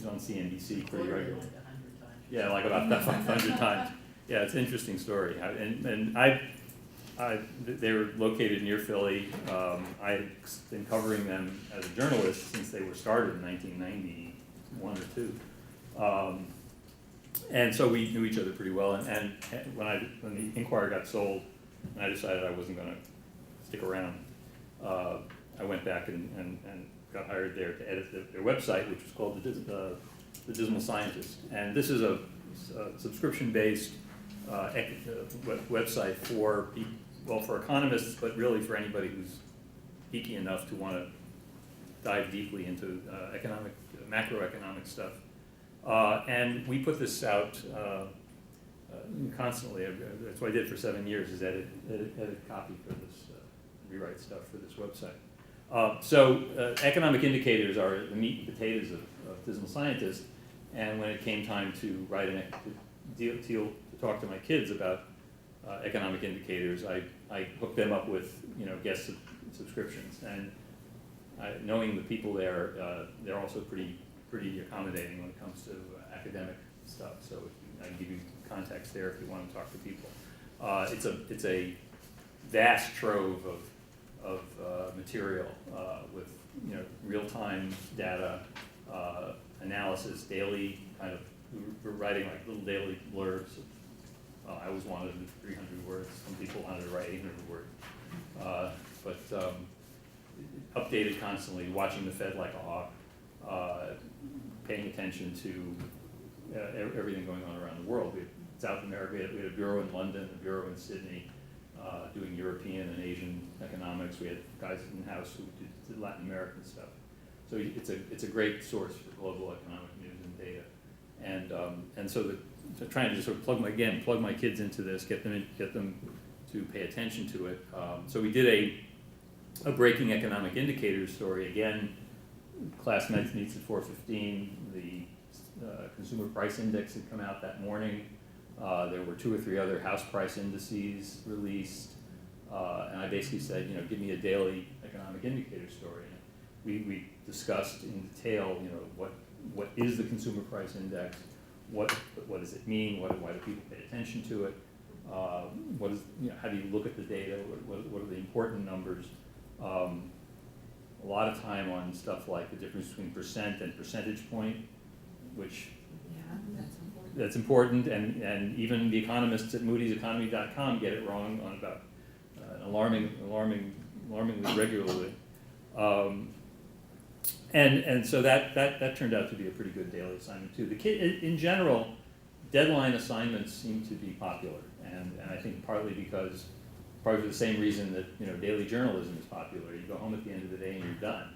on CNBC pretty regularly. Like 100 times. Yeah, like about 500 times. Yeah, it's an interesting story. And they were located near Philly. I had been covering them as a journalist since they were started in 1991 or 2. And so we knew each other pretty well, and when the Inquirer got sold, and I decided I wasn't gonna stick around, I went back and got hired there to edit their website, which was called the Dismal Scientist. And this is a subscription-based website for economists, but really for anybody who's geeky enough to want to dive deeply into macroeconomic stuff. And we put this out constantly. That's what I did for 7 years, is edit copy for this, rewrite stuff for this website. So economic indicators are the meat and potatoes of Dismal Scientist. And when it came time to write to talk to my kids about economic indicators, I hooked them up with guest subscriptions. And knowing the people there, they're also pretty accommodating when it comes to academic stuff. So I can give you context there if you want to talk to people. It's a vast trove of material with real-time data, analysis, daily kind of. We're writing like little daily blurbs. I always wanted 300 words. Some people wanted to write 800 words. But updated constantly, watching the Fed like a hawk, paying attention to everything going on around the world. We had South America, we had a bureau in London, a bureau in Sydney, doing European and Asian economics. We had guys in-house who did Latin American stuff. So it's a great source for global economic news and data. And so trying to sort of plug my kids into this, get them to pay attention to it. So we did a breaking economic indicators story. Again, class meets at 4:15. The consumer price index had come out that morning. There were 2 or 3 other house price indices released. And I basically said, give me a daily economic indicator story. And we discussed in detail, what is the consumer price index? What does it mean? Why do people pay attention to it? How do you look at the data? What are the important numbers? A lot of time on stuff like the difference between percent and percentage point, which that's important, and even the economists at moody'seconomy.com get it wrong on about alarmingly regularly. And so that turned out to be a pretty good daily assignment too. The kid, in general, deadline assignments seem to be popular, and I think probably for the same reason that daily journalism is popular. You go home at the end of the day and you're done.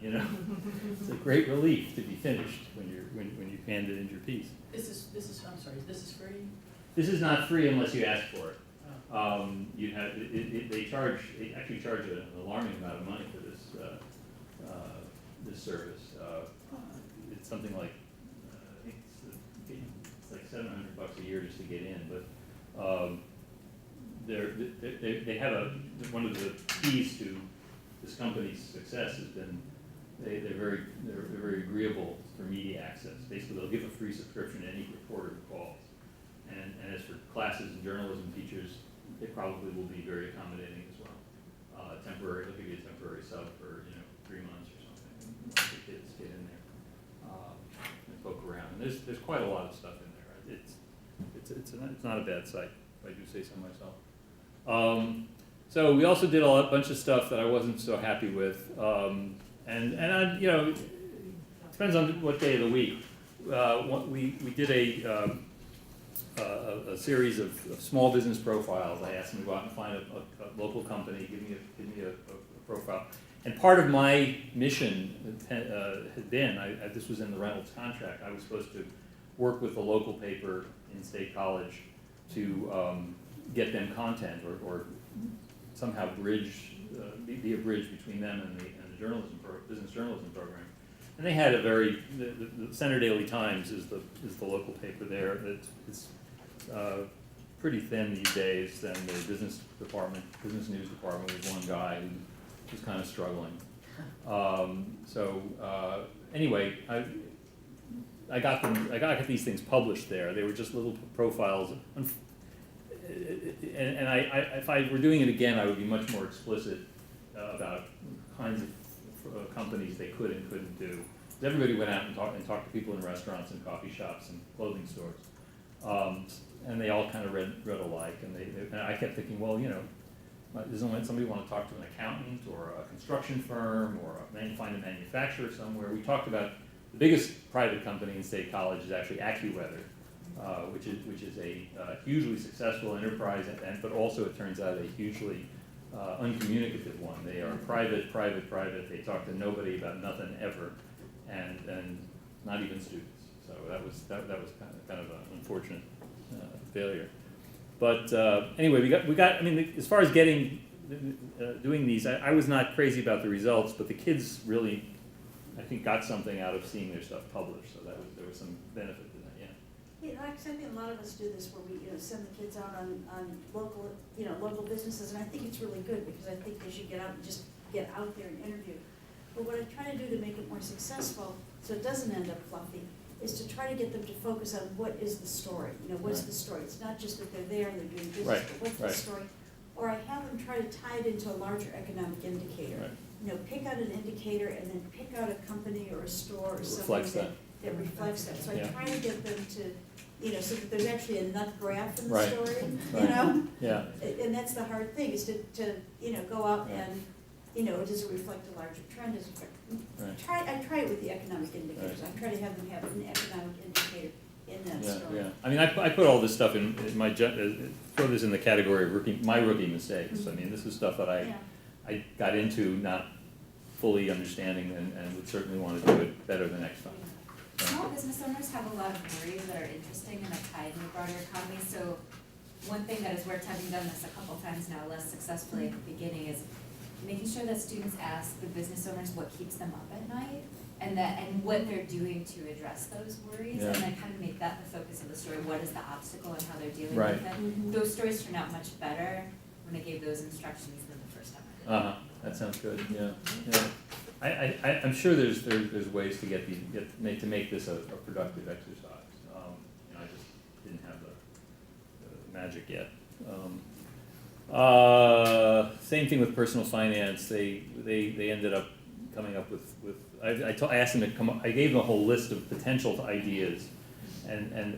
It's a great relief to be finished when you've handed in your piece. This is I'm sorry. This is free. This is not free unless you ask for it. They actually charge an alarming amount of money for this this service. It's something like I think it's like $700 a year just to get in, but they have one of the keys to this company's success has been they're very agreeable for media access. Basically, they'll give a free subscription to any reporter who calls. And as for classes and journalism teachers, they probably will be very accommodating as well. They'll give you a temporary sub for 3 months or something. Let the kids get in there and poke around. And there's quite a lot of stuff in there. It's not a bad site, if I do say so myself. So we also did a bunch of stuff that I wasn't so happy with, and it depends on what day of the week. We did a series of small business profiles. I asked them to go out and find a local company, give me a profile. And part of my mission had been, this was in the Reynolds contract, I was supposed to work with the local paper in State College to get them content or somehow be a bridge between them and the business journalism program. And they had the Center Daily Times is the local paper there. It's pretty thin these days, and the business news department was one guy who was kind of struggling. Anyway, I got these things published there. They were just little profiles, and if I were doing it again, I would be much more explicit about kinds of companies they could and couldn't do. everybody went out and talked to people in restaurants and coffee shops and clothing stores. And they all kind of read alike, and I kept thinking, well, doesn't somebody want to talk to an accountant or a construction firm or find a manufacturer somewhere? We talked about the biggest private company in State College is actually AccuWeather, which is a hugely successful enterprise, but also it turns out a hugely uncommunicative one. They are private. They talk to nobody about nothing ever, and not even students. So that was kind of an unfortunate failure. But anyway, we got. I mean, as far as doing these, I was not crazy about the results, but the kids really, I think, got something out of seeing their stuff published. So there was some benefit to that. Yeah. Yeah, like I think a lot of us do this where we, send the kids out on local businesses, and I think it's really good because I think they should get out and just get out there and interview. But what I try to do to make it more successful, so it doesn't end up fluffy, is to try to get them to focus on what is the story. What's the story? It's not just that they're there and they're doing business, Right, but what's the story? Or I have them try to tie it into a larger economic indicator. Right. Pick out an indicator and then pick out a company or a store or something Reflects that. that reflects that. So I Yeah. try to get them to, so that there's actually a nut graph in the Right. story, Right. Yeah. And that's the hard thing, is to go out and, does it reflect a larger trend? Does it reflect, Right. I try it with the economic indicators. I try to have them have an economic indicator in that story. Yeah. I mean, I put all this stuff in my throw this in the category of my rookie mistakes. I mean, this is stuff that Yeah. I got into not fully understanding and would certainly want to do it better the next time. Small business owners have a lot of worries that are interesting and are tied in the broader economy. So one thing that has worked, having done this a couple times now, less successfully at the beginning, is making sure that students ask the business owners what keeps them up at night and what they're doing to address those worries, and then kind of make that the focus of the story. What is the obstacle and how they're dealing with it? Mhm. Those stories turn out much better when I gave those instructions than the first time I did. That sounds good. Yeah. I'm sure there's ways to to make this a productive exercise. I just didn't have the magic yet. Same thing with personal finance. They ended up coming up with I asked them to come up, I gave them a whole list of potential ideas,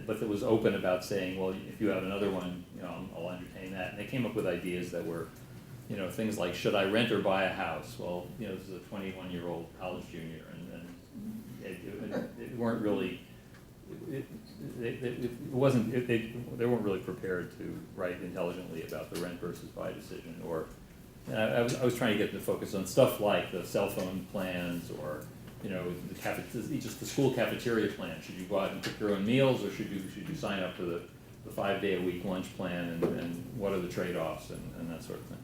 but it was open about saying, well, if you have another one, I'll entertain that. And they came up with ideas that were, things like, should I rent or buy a house? Well, this is a 21-year-old college junior, and it weren't really. They weren't really prepared to write intelligently about the rent versus buy decision, or I was trying to get them to focus on stuff like the cell phone plans, or just the school cafeteria plan. Should you go out and cook your own meals, or should you sign up for the 5-day-a-week lunch plan, and what are the trade-offs and that sort of thing.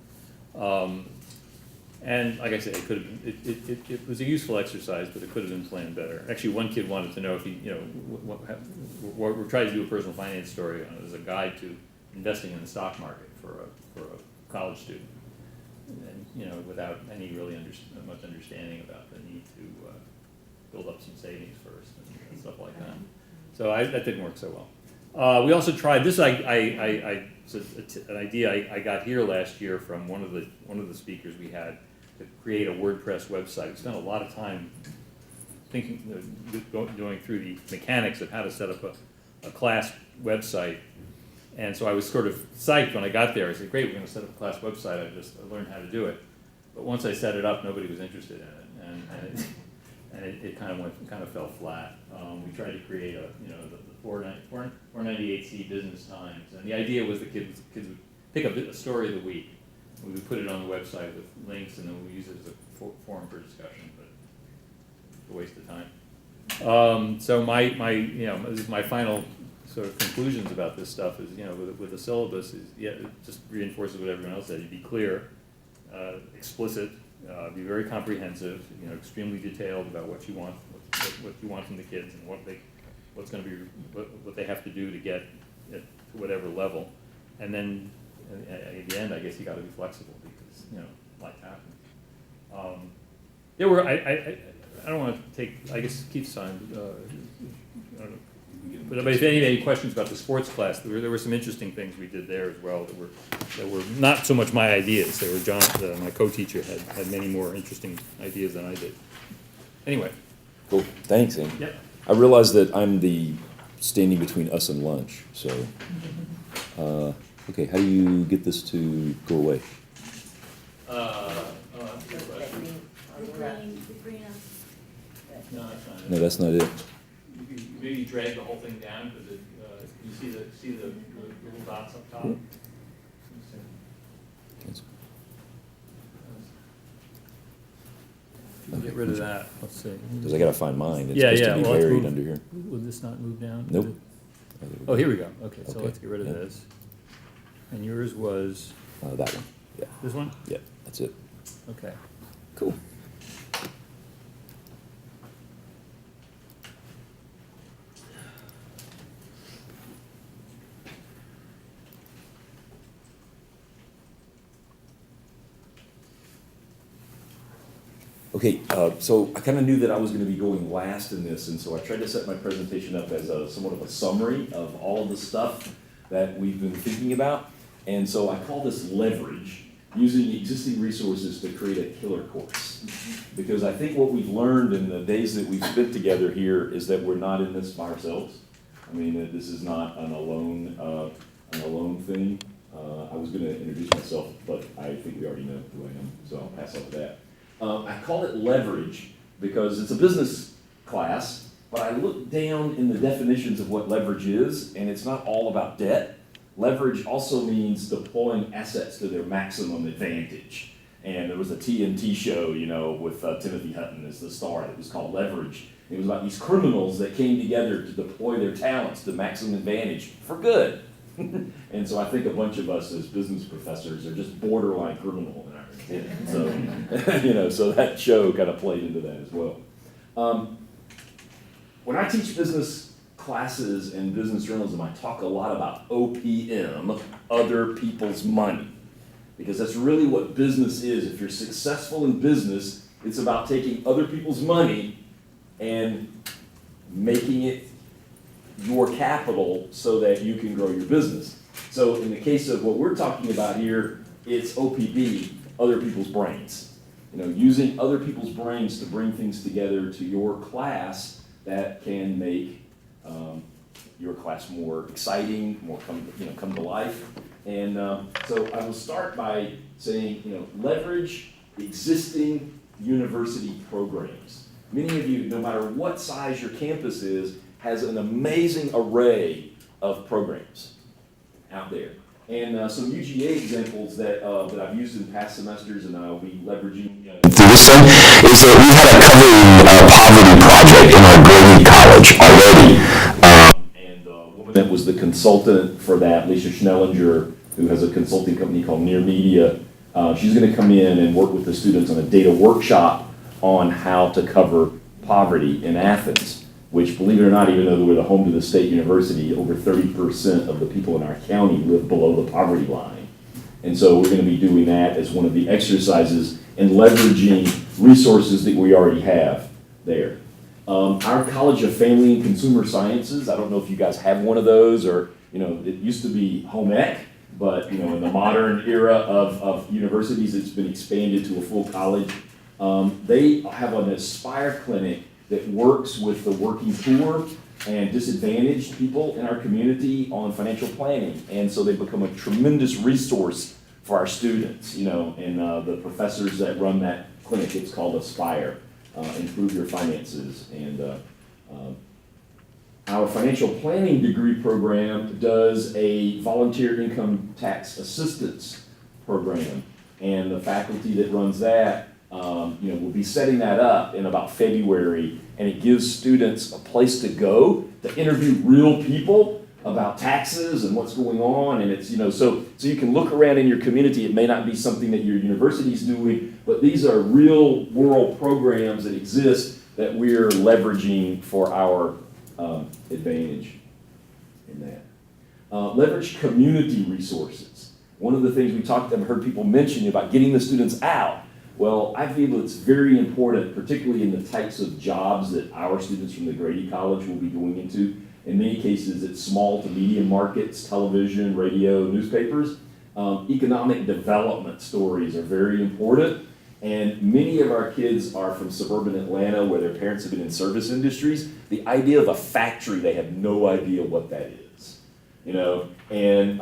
And like I said, it was a useful exercise, but it could have been planned better. Actually, one kid wanted to know if we're trying to do a personal finance story as a guide to investing in the stock market for a college student, and without any really much understanding about the need to build up some savings first and stuff like that. So that didn't work so well. We also tried this. An idea I got here last year from one of the speakers we had, to create a WordPress website. We spent a lot of time going through the mechanics of how to set up a class website. And so I was sort of psyched when I got there. I said, great, we're going to set up a class website. I learned how to do it. But once I set it up, nobody was interested in it, and it kind of fell flat. We tried to create the 498C Business Times, and the idea was the kids would pick up a story of the week. We would put it on the website with links, and then we use it as a forum for discussion, but it's a waste of time. So this is my final sort of conclusions about this stuff is, with the syllabus is, it just reinforces what everyone else said. You be clear, explicit, be very comprehensive, extremely detailed about what you want from the kids, and what they have to do to get to whatever level, and then at the end, I guess you got to be flexible because life happens. There were I don't want to take, I guess Keith's time. I don't know. But if any questions about the sports class, there were some interesting things we did there as well that were not so much my ideas. They were John, my co-teacher, had many more interesting ideas than I did. Anyway, Cool, thanks, Andy. Yep. I realize that I'm the standing between us and lunch, so, okay, how do you get this to go away? That's a good question. The green on. No, that's not it. No, that's not it. You can maybe drag the whole thing down, because it, you see the little dots up top? Yeah. Get rid of that, let's see. Because I gotta find mine, it's Yeah, supposed yeah, to be well, let's buried move- under here. Will this not move down? Nope. Oh, here we go, okay, so Okay, let's get rid of yeah. this. And yours was That one, yeah, this one? yeah, that's it. Okay. Cool. Okay, so I kind of knew that I was going to be going last in this, and so I tried to set my presentation up as a somewhat of a summary of all of the stuff that we've been thinking about. And so I call this leverage, using existing resources to create a killer course. Because I think what we've learned in the days that we've spent together here is that we're not in this by ourselves. I mean, this is not an alone thing. I was going to introduce myself, but I think we already know who I am, so I'll pass on to that. I call it leverage because it's a business class, but I look down in the definitions of what leverage is, and it's not all about debt. Leverage also means deploying assets to their maximum advantage. And there was a TNT show, you know, with Timothy Hutton as the star. It was called Leverage. It was about these criminals that came together to deploy their talents to maximum advantage for good. And so I think a bunch of us as business professors are just borderline criminal in our intent. So, you know, so that show kind of played into that as well. When I teach business classes and business journalism, I talk a lot about OPM, other people's money, because that's really what business is. If you're successful in business, it's about taking other people's money and making it your capital so that you can grow your business. So in the case of what we're talking about here, it's OPB, other people's brains. You know, using other people's brains to bring things together to your class that can make your class more exciting, more come to life. And so I will start by saying, you know, leverage existing university programs. Many of you, no matter what size your campus is, has an amazing array of programs out there. And some UGA examples that I've used in past semesters and I'll be leveraging through this thing is that we had a covering poverty project in our Grady college already. And the woman that was the consultant for that, Lisa Schnellinger, who has a consulting company called Near Media, she's going to come in and work with the students on a data workshop on how to cover poverty in Athens, which, believe it or not, even though we're the home to the state university, over 30% of the people in our county live below the poverty line. And so we're going to be doing that as one of the exercises and leveraging resources that we already have there. Our College of Family and Consumer Sciences, I don't know if you guys have one of those, or, you know, it used to be home ec, but, you know, in the modern era of universities, it's been expanded to a full college. They have an Aspire clinic that works with the working poor and disadvantaged people in our community on financial planning. And so they've become a tremendous resource for our students, you know, and the professors that run that clinic, it's called Aspire, Improve Your Finances. And our financial planning degree program does a volunteer income tax assistance program. And the faculty that runs that you know, we'll be setting that up in about February, and it gives students a place to go to interview real people about taxes and what's going on. And it's, you know, so you can look around in your community. It may not be something that your university is doing, but these are real world programs that exist that we're leveraging for our advantage in that. Leverage community resources. One of the things I've heard people mention about getting the students out. Well, I feel it's very important, particularly in the types of jobs that our students from the Grady College will be going into. In many cases, it's small to medium markets, television, radio, newspapers. Economic development stories are very important. And many of our kids are from suburban Atlanta where their parents have been in service industries. The idea of a factory, they have no idea what that is, you know? And,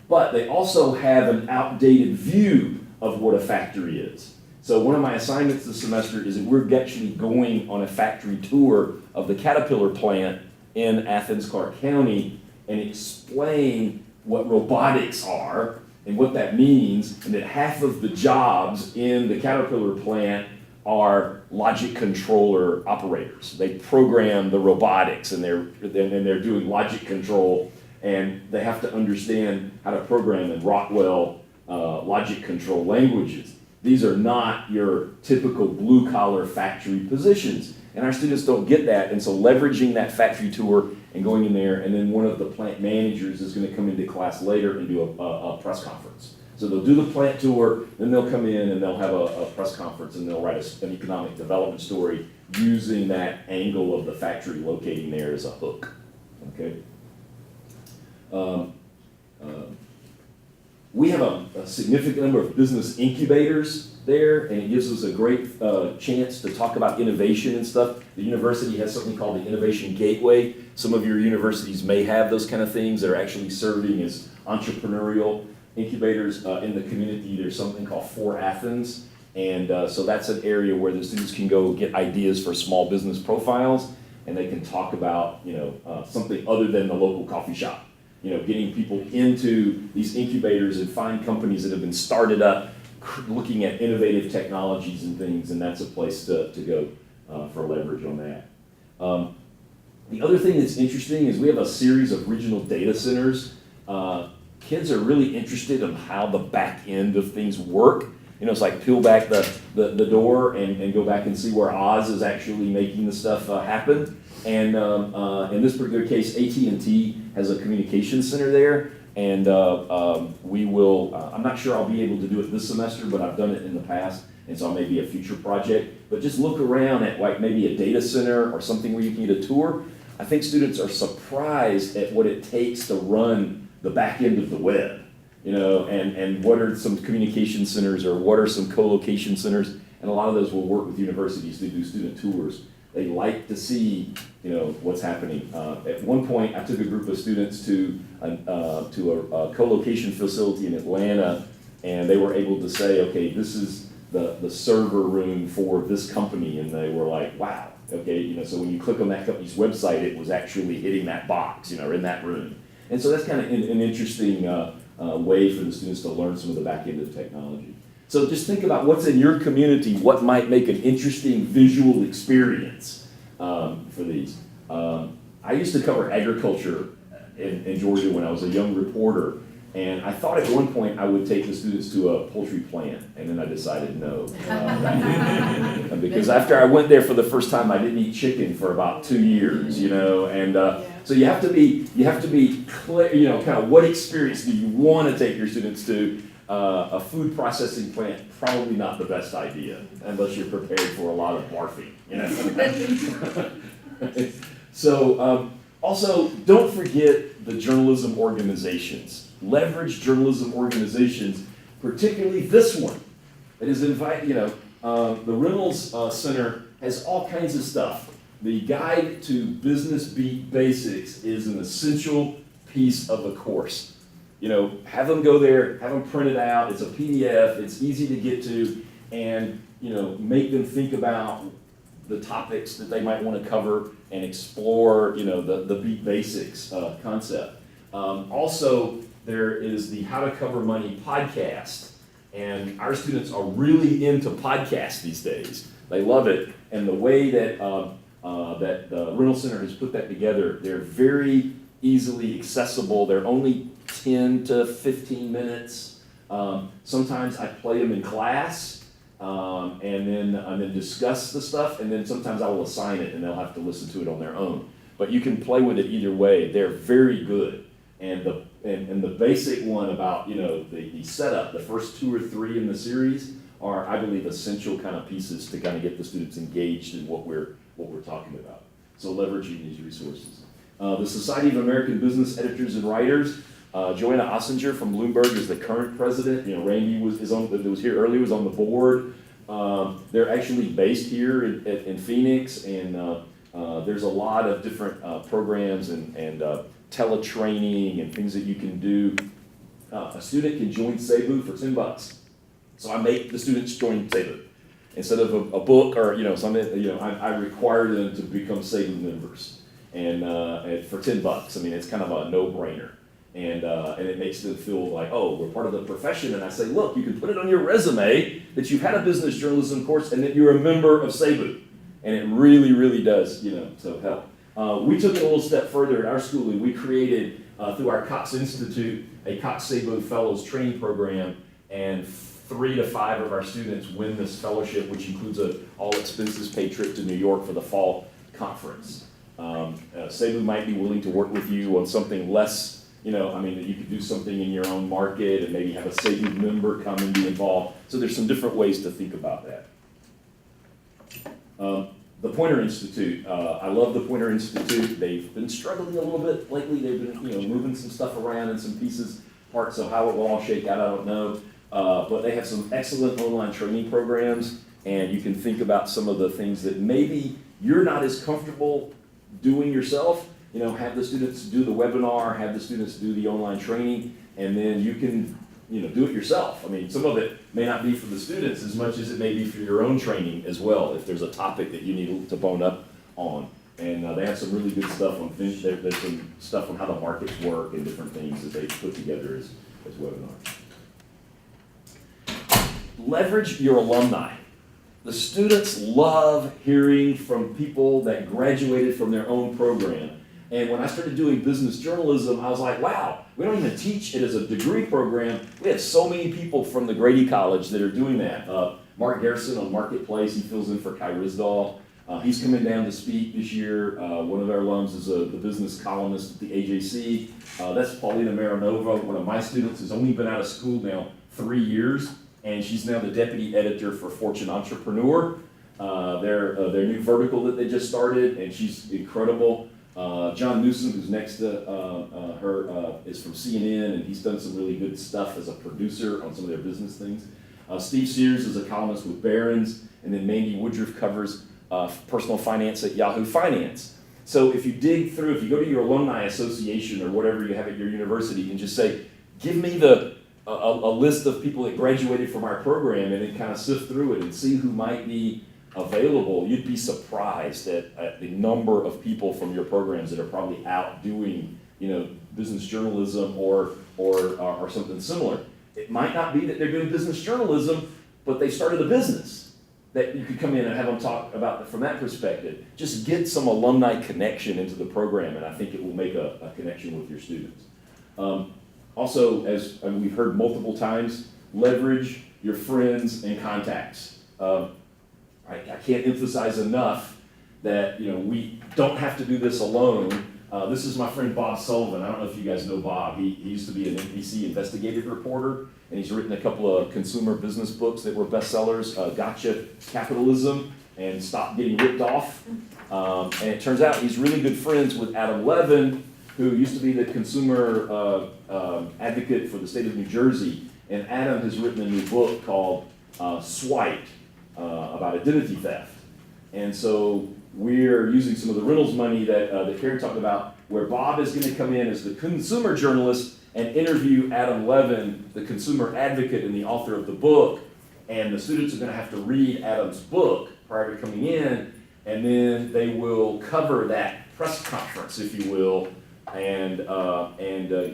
but they also have an outdated view of what a factory is. So one of my assignments this semester is that we're actually going on a factory tour of the Caterpillar plant in Athens, Clarke County, and explain what robotics are and what that means, and that half of the jobs in the Caterpillar plant are logic controller operators. They program the robotics, and they're doing logic control, and they have to understand how to program in Rockwell logic control languages. These are not your typical blue-collar factory positions, and our students don't get that, and so leveraging that factory tour and going in there, and then one of the plant managers is going to come into class later and do a press conference. So they'll do the plant tour, then they'll come in and they'll have a press conference, and they'll write an economic development story using that angle of the factory locating there as a hook, okay? We have a significant number of business incubators there, and it gives us a great chance to talk about innovation and stuff. The university has something called the Innovation Gateway. Some of your universities may have those kind of things that are actually serving as entrepreneurial incubators in the community. There's something called For Athens, and so that's an area where the students can go get ideas for small business profiles, and they can talk about, you know, something other than the local coffee shop. You know, getting people into these incubators and find companies that have been started up, looking at innovative technologies and things, and that's a place to go for leverage on that. The other thing that's interesting is we have a series of regional data centers. Kids are really interested in how the back end of things work. You know, it's like peel back the door and go back and see where Oz is actually making the stuff happen. And in this particular case, AT&T has a communications center there, and we will, I'm not sure I'll be able to do it this semester, but I've done it in the past, and so it may be a future project. But just look around at like maybe a data center or something where you can get a tour. I think students are surprised at what it takes to run the back end of the web, you know, and what are some communication centers or what are some co-location centers, and a lot of those will work with universities to do student tours. They like to see, you know, what's happening. At one point, I took a group of students to a co-location facility in Atlanta, and they were able to say, okay, this is the server room for this company, and they were like, wow, okay, you know, so when you click on that company's website, it was actually hitting that box, you know, in that room. And so that's kind of an interesting way for the students to learn some of the back end of technology. So just think about what's in your community, what might make an interesting visual experience for these. I used to cover agriculture in Georgia when I was a young reporter, and I thought at one point I would take the students to a poultry plant, and then I decided no. Because after I went there for the first time, I didn't eat chicken for about 2 years, you know, and so you have to be clear, you know, kind of what experience do you want to take your students to. A food processing plant, probably not the best idea, unless you're prepared for a lot of barfing, you know. So, also, don't forget the journalism organizations. Leverage journalism organizations, particularly this one, that is invited, you know, the Reynolds Center has all kinds of stuff. The Guide to Business Beat Basics is an essential piece of a course. You know, have them go there, have them print it out, it's a PDF, it's easy to get to, and, you know, make them think about the topics that they might want to cover and explore, you know, the Beat Basics concept. Also, there is the How to Cover Money podcast, and our students are really into podcasts these days. They love it, and the way that the Reynolds Center has put that together, they're very easily accessible. They're only 10 to 15 minutes. Sometimes I play them in class, and then discuss the stuff, and then sometimes I will assign it and they'll have to listen to it on their own. But you can play with it either way. They're very good. And the basic one about, you know, the setup, the first 2 or 3 in the series are, I believe, essential kind of pieces to kind of get the students engaged in what we're talking about. So leveraging these resources. The Society of American Business Editors and Writers, Joanna Ossinger from Bloomberg is the current president. You know, Randy was here earlier, was on the board. They're actually based here in Phoenix, and there's a lot of different programs and teletraining and things that you can do. A student can join Cebu for $10. So I make the students join Cebu. Instead of a book or, something, I require them to become Cebu members. And for $10, I mean, it's kind of a no-brainer. And it makes them feel like, oh, we're part of the profession. And I say, look, you can put it on your resume that you've had a business journalism course and that you're a member of Cebu. And it really, really does, so help. We took it a little step further in our schooling. We created, through our Cox Institute, a Cox Cebu Fellows training program, and 3 to 5 of our students win this fellowship, which includes an all-expenses-paid trip to New York for the fall conference. Cebu might be willing to work with you on something less, that you could do something in your own market and maybe have a Cebu member come and be involved. So there's some different ways to think about that. The Pointer Institute, I love the Pointer Institute. They've been struggling a little bit lately. They've been, moving some stuff around in some pieces, parts of how it will all shake out, I don't know. But they have some excellent online training programs, and you can think about some of the things that maybe you're not as comfortable doing yourself. Have the students do the webinar, have the students do the online training, and then you can, do it yourself. I mean, some of it may not be for the students as much as it may be for your own training as well, if there's a topic that you need to bone up on. And they have some really good stuff on, there's some stuff on how the markets work and different things that they put together as webinars. Leverage your alumni. The students love hearing from people that graduated from their own program. And when I started doing business journalism, I was like, wow, we don't even teach it as a degree program. We have so many people from the Grady College that are doing that. Mark Garrison on Marketplace, he fills in for Kai Risdahl. He's coming down to speak this year. One of our alums is the business columnist at the AJC. That's Paulina Marinova, one of my students, who's only been out of school now 3 years. And she's now the deputy editor for Fortune Entrepreneur, their new vertical that they just started, and she's incredible. John Newsom, who's next to her, is from CNN, and he's done some really good stuff as a producer on some of their business things. Steve Sears is a columnist with Barron's, and then Mandy Woodruff covers personal finance at Yahoo Finance. So if you dig through, if you go to your alumni association or whatever you have at your university and just say, give me a list of people that graduated from our program, and then kind of sift through it and see who might be available, you'd be surprised at the number of people from your programs that are probably out doing, business journalism or something similar. It might not be that they're doing business journalism, but they started a business that you could come in and have them talk about it from that perspective. Just get some alumni connection into the program, and I think it will make a connection with your students. Also, as we've heard multiple times, leverage your friends and contacts. I can't emphasize enough that we don't have to do this alone. This is my friend Bob Sullivan. I don't know if you guys know Bob. He used to be an NBC investigative reporter, and he's written a couple of consumer business books that were bestsellers, Gotcha Capitalism and Stop Getting Ripped Off. And it turns out he's really good friends with Adam Levin, who used to be the consumer advocate for the state of New Jersey. And Adam has written a new book called Swiped, about identity theft. And so we're using some of the Reynolds money that Karen talked about, where Bob is going to come in as the consumer journalist and interview Adam Levin, the consumer advocate and the author of the book. And the students are going to have to read Adam's book prior to coming in, and then they will cover that press conference, if you will, and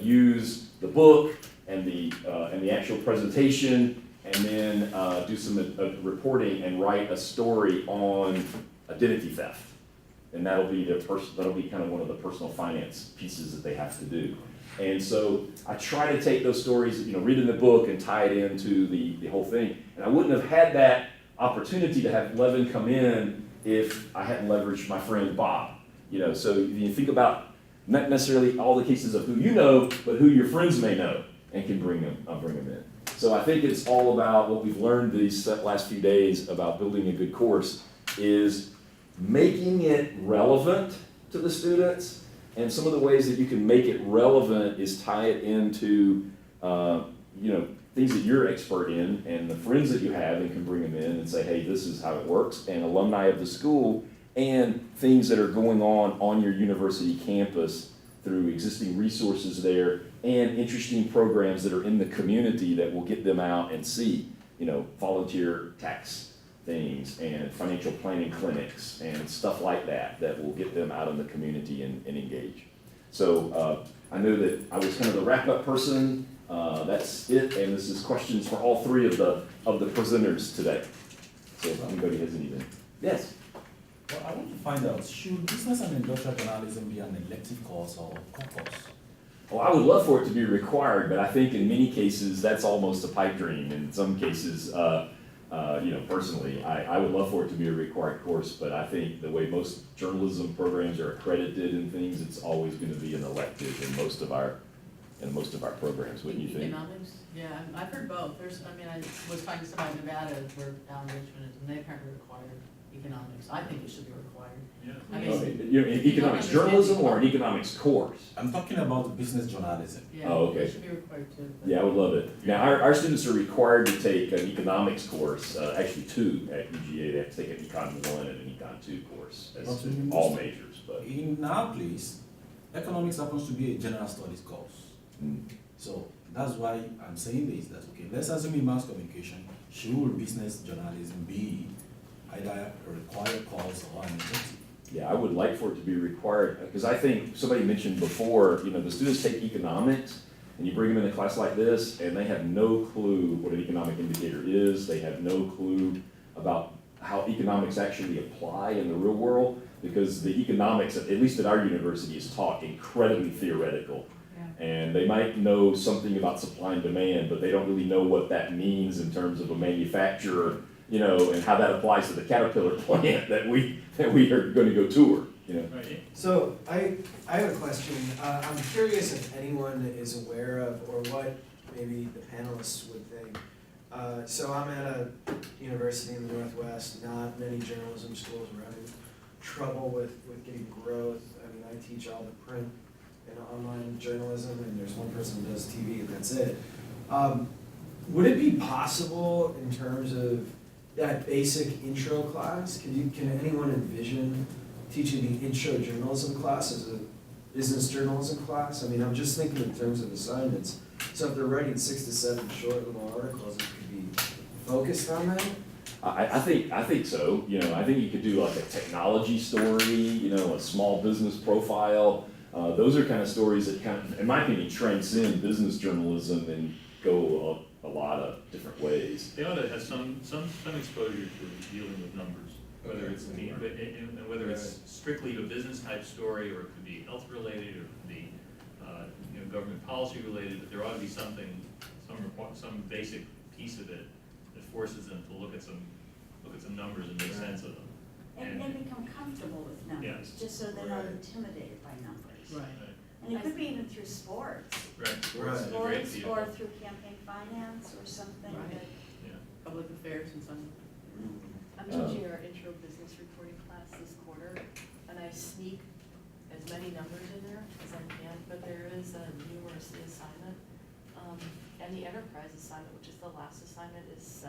use the book and the actual presentation, and then do some reporting and write a story on identity theft. And that'll be kind of one of the personal finance pieces that they have to do. And so I try to take those stories, read in the book and tie it into the whole thing. And I wouldn't have had that opportunity to have Levin come in if I hadn't leveraged my friend Bob. So you think about not necessarily all the cases of who you know, but who your friends may know and can bring them in. So I think it's all about what we've learned these last few days about building a good course is making it relevant to the students. And some of the ways that you can make it relevant is tie it into, things that you're expert in and the friends that you have and can bring them in and say, hey, this is how it works, and alumni of the school, and things that are going on your university campus through existing resources there and interesting programs that are in the community that will get them out and see, volunteer tax things and financial planning clinics and stuff like that that will get them out in the community and engage. So I know that I was kind of the wrap-up person. That's it, and this is questions for all three of the presenters today. So if anybody has anything. Yes? Well, I want to find out, should business and industrial journalism be an elective course or core course? Well, I would love for it to be required, but I think in many cases that's almost a pipe dream. In some cases, personally, I would love for it to be a required course, but I think the way most journalism programs are accredited and things, it's always going to be an elective in most of our programs. Wouldn't you think? Economics, yeah, I've heard both. I was talking to somebody in Nevada where Alan Richmond is, and they apparently require economics. I think it should be required. Yeah. I mean, You're in economics journalism or an economics course? I'm talking about business journalism. yeah, Oh, okay. it should be required too. but- Yeah, I would love it. Now, our students are required to take an economics course, actually two at UGA. They have to take an Econ 1 and an Econ 2 course. That's Okay. all majors, but. In our place, economics happens to be a general studies course. So that's why I'm saying this, that okay, let's assume in mass communication, should business journalism be either a required course or an elective? Yeah, I would like for it to be required, because I think somebody mentioned before, the students take economics, and you bring them in a class like this, and they have no clue what an economic indicator is. They have no clue about how economics actually apply in the real world, because the economics, at least at our university, is taught incredibly theoretical. And they might know something about supply and demand, but they don't really know what that means in terms of a manufacturer, and how that applies to the Caterpillar plant that we are going to go tour, Right. So I have a question. I'm curious if anyone is aware of, or what maybe the panelists would think. So I'm at a university in the Northwest, not many journalism schools. We're having trouble with getting growth. I mean, I teach all the print and online journalism, and there's one person who does TV, and that's it. Would it be possible in terms of that basic intro class? Can anyone envision teaching the intro journalism class as a business journalism class? I mean, I'm just thinking in terms of assignments. So if they're writing 6 to 7 short little articles, it could be focused on that? I think so. I think you could do like a technology story, a small business profile. Those are kind of stories that in my opinion, transcend business journalism and go a lot of different ways. They ought to have some exposure to dealing with numbers, whether it's whether it's strictly a business type story, or it could be health related, or it could be government policy related. But there ought to be some basic piece of it that forces them to look at some numbers and make sense of them. And become comfortable with numbers, Yes. just so they're not intimidated by numbers. Right. And it could be even through sports. Right. Sports is a great Sports, vehicle. or through campaign finance or something Right. that. Public affairs and something. I'm teaching our intro business reporting class this quarter, and I sneak as many numbers in there as I can, but there is a numeracy assignment. And the enterprise assignment, which is the last assignment, is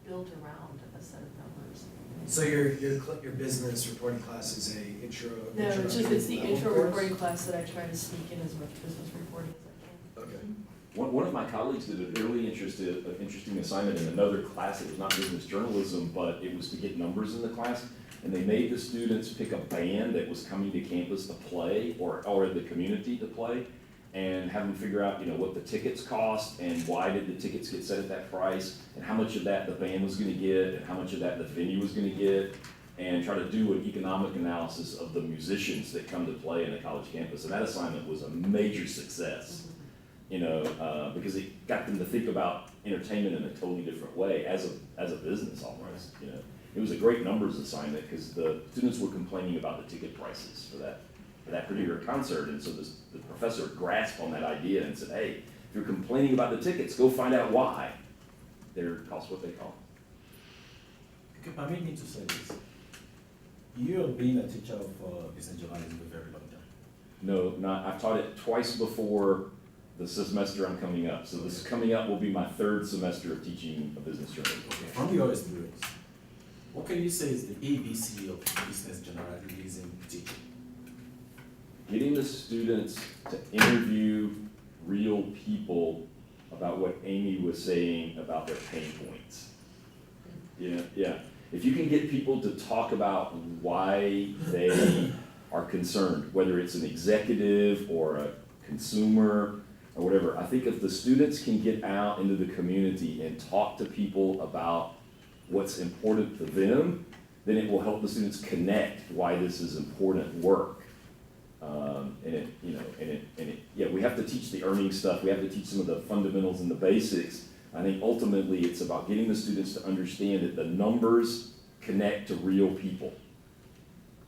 built around a set of numbers. So your business reporting class is a intro. No, it's the level intro course? reporting class that I try to sneak in as much business reporting as I can. Okay. One of my colleagues did a really interesting assignment in another class. It was not business journalism, but it was to get numbers in the class. And they made the students pick a band that was coming to campus to play, or the community to play, and have them figure out, what the tickets cost and why did the tickets get set at that price, and how much of that the band was going to get, and how much of that the venue was going to get, and try to do an economic analysis of the musicians that come to play in a college campus. And that assignment was a major success, because it got them to think about entertainment in a totally different way as a business almost. It was a great numbers assignment because the students were complaining about the ticket prices for that particular concert, and so the professor grasped on that idea and said, hey, if you're complaining about the tickets, go find out why. They're cost what they cost. Okay, permit me to say this. You have been a teacher of business journalism for a very long time. No, I've taught it twice before the semester I'm coming up. So this coming up will be my 3rd semester of teaching a business journalism. Okay, from your experience, what can you say is the ABC of business journalism teaching? Getting the students to interview real people about what Amy was saying about their pain points. Yeah. If you can get people to talk about why they are concerned, whether it's an executive or a consumer or whatever, I think if the students can get out into the community and talk to people about what's important to them, then it will help the students connect why this is important work. We have to teach the earning stuff. We have to teach some of the fundamentals and the basics. I think ultimately it's about getting the students to understand that the numbers connect to real people.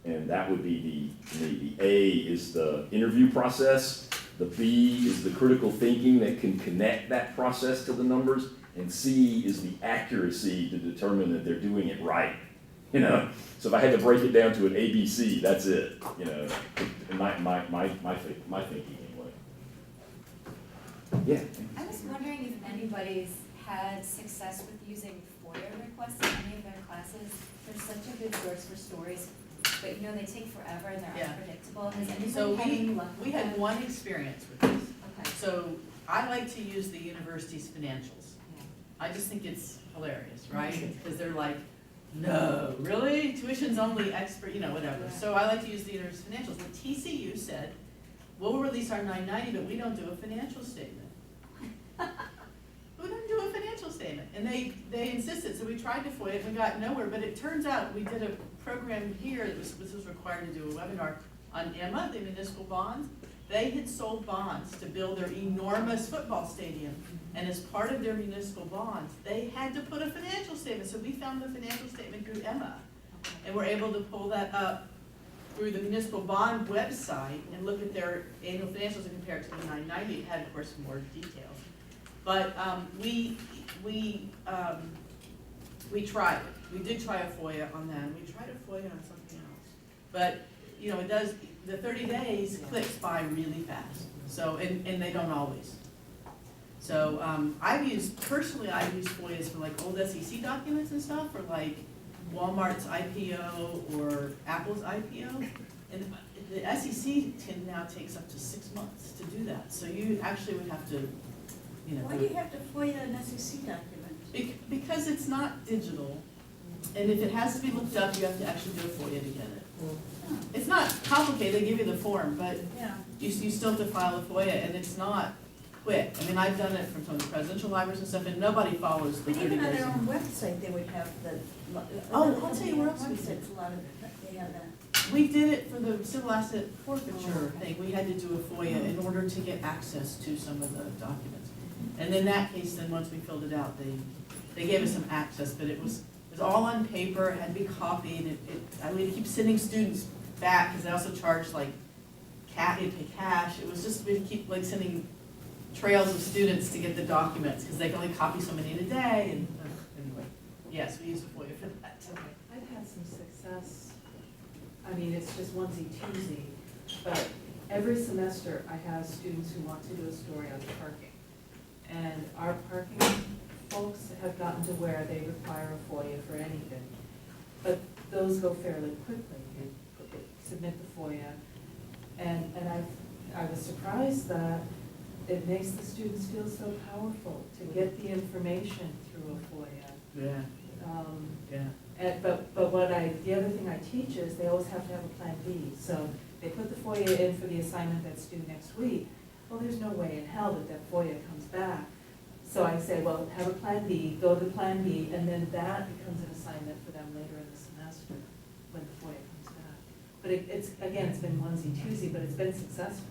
And that would be the A is the interview process, the B is the critical thinking that can connect that process to the numbers, and C is the accuracy to determine that they're doing it right. So if I had to break it down to an ABC, that's it. My thinking anyway. Yeah. I was wondering if anybody's had success with using FOIA requests in any of their classes. They're such a good source for stories, but they take forever and they're Yeah. unpredictable. Has anybody So had any luck with we had that? one experience with this. Okay. So I like to use the university's financials. Yeah. I just think it's hilarious, right? Because they're like, no, really? Tuition's only expert, whatever. Yeah. So I like to use the university financials. Well, TCU said, we'll release our 990, but we don't do a financial statement. We don't do a financial statement. And they insisted, so we tried to FOIA it and we got nowhere, but it turns out we did a program here that was required to do a webinar on Emma, the municipal bonds. They had sold bonds to build their enormous football stadium. And as part of their municipal bonds, they had to put a financial statement. So we found the financial statement through Emma. And we're able to pull that up through the municipal bond website and look at their annual financials and compare it to the 990. It had, of course, more details. But we tried it. We did try a FOIA on them. We tried a FOIA on something else. But, it does, the 30 days clicks by really fast. So, and they don't always. So I've used FOIAs for like old SEC documents and stuff, for like Walmart's IPO or Apple's IPO. And the SEC now takes up to 6 months to do that. So you actually would have to, Why do you have to FOIA an SEC document? Because it's not digital. And if it has to be looked up, you have to actually do a FOIA to get it. It's not complicated, they give you the form, but Yeah. you still have to file a FOIA, and it's not quick. I mean, I've done it from some of the presidential libraries and stuff, and nobody follows the But 30 even on days. their own website, they would have the. Oh, I'll tell you where else we did. Websites, a lot of, they have that. We did it for the civil asset forfeiture thing. We had to do a FOIA in order to get access to some of the documents. And in that case, then once we filled it out, they gave us some access, but it was all on paper, it had to be copied. I mean, keep sending students back, because they also charged like you pay cash. It was just, we'd keep like sending trails of students to get the documents, because they can only copy so many in a day, and anyway. Yes, we used a FOIA for that. I've had some success. I mean, it's just onesie-twosie, but every semester I have students who want to do a story on parking. And our parking folks have gotten to where they require a FOIA for anything. But those go fairly quickly. You submit the FOIA. And I was surprised that it makes the students feel so powerful to get the information through a FOIA. Yeah, yeah. But the other thing I teach is they always have to have a plan B. So they put the FOIA in for the assignment that's due next week. Well, there's no way in hell that FOIA comes back. So I say, well, have a plan B, go to plan B, and then that becomes an assignment for them later in the semester when the FOIA comes back. But it's been onesie-twosie, but it's been successful.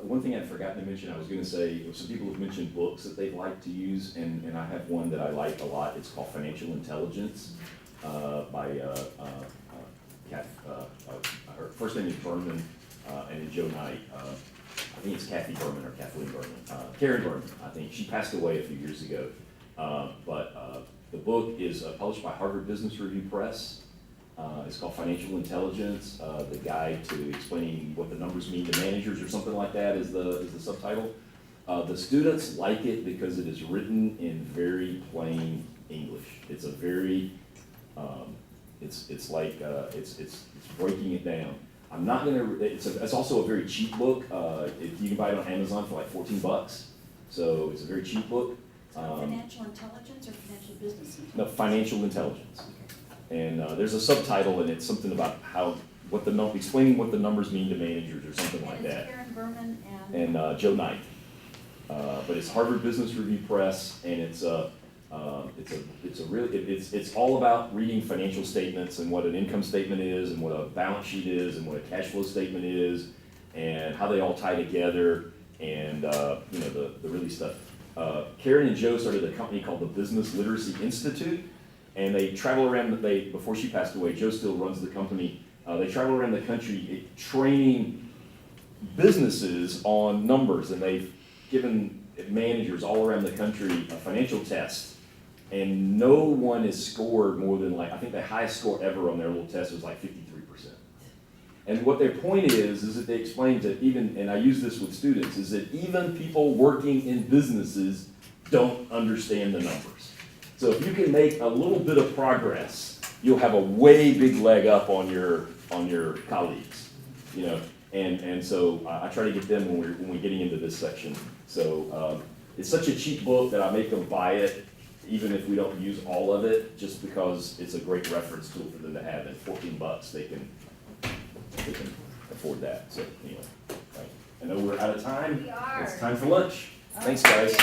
One thing I'd forgotten to mention, I was going to say, some people have mentioned books that they'd like to use, and I have one that I like a lot. It's called Financial Intelligence by her first name is Berman, and then Joe Knight. I think it's Kathy Berman or Kathleen Berman. Karen Berman, I think. She passed away a few years ago. But the book is published by Harvard Business Review Press. It's called Financial Intelligence, the guide to explaining what the numbers mean to managers or something like that is the subtitle. The students like it because it is written in very plain English. It's a very, it's breaking it down. I'm not gonna, it's also a very cheap book. You can buy it on Amazon for like $14. So it's a very cheap book. Financial intelligence or financial business intelligence? No, financial intelligence. And there's a subtitle and it's something about explaining what the numbers mean to managers or something like that. And it's Karen Berman and? Joe Knight. But it's Harvard Business Review Press, and it's all about reading financial statements and what an income statement is, and what a balance sheet is, and what a cash flow statement is, and how they all tie together, and the really stuff. Karen and Joe started a company called the Business Literacy Institute, and they travel around. Before she passed away, Joe still runs the company. They travel around the country training businesses on numbers, and they've given managers all around the country a financial test, and no one has scored more than I think the highest score ever on their little test was like 53%. And what their point is that they explain that and I use this with students, is that even people working in businesses don't understand the numbers. So if you can make a little bit of progress, you'll have a way big leg up on your colleagues, And so I try to get them when we're getting into this section. So it's such a cheap book that I make them buy it, even if we don't use all of it, just because it's a great reference tool for them to have. At $14, they can afford that. So anyway, right. I know we're out of time. We are. It's time for lunch. Thanks, guys.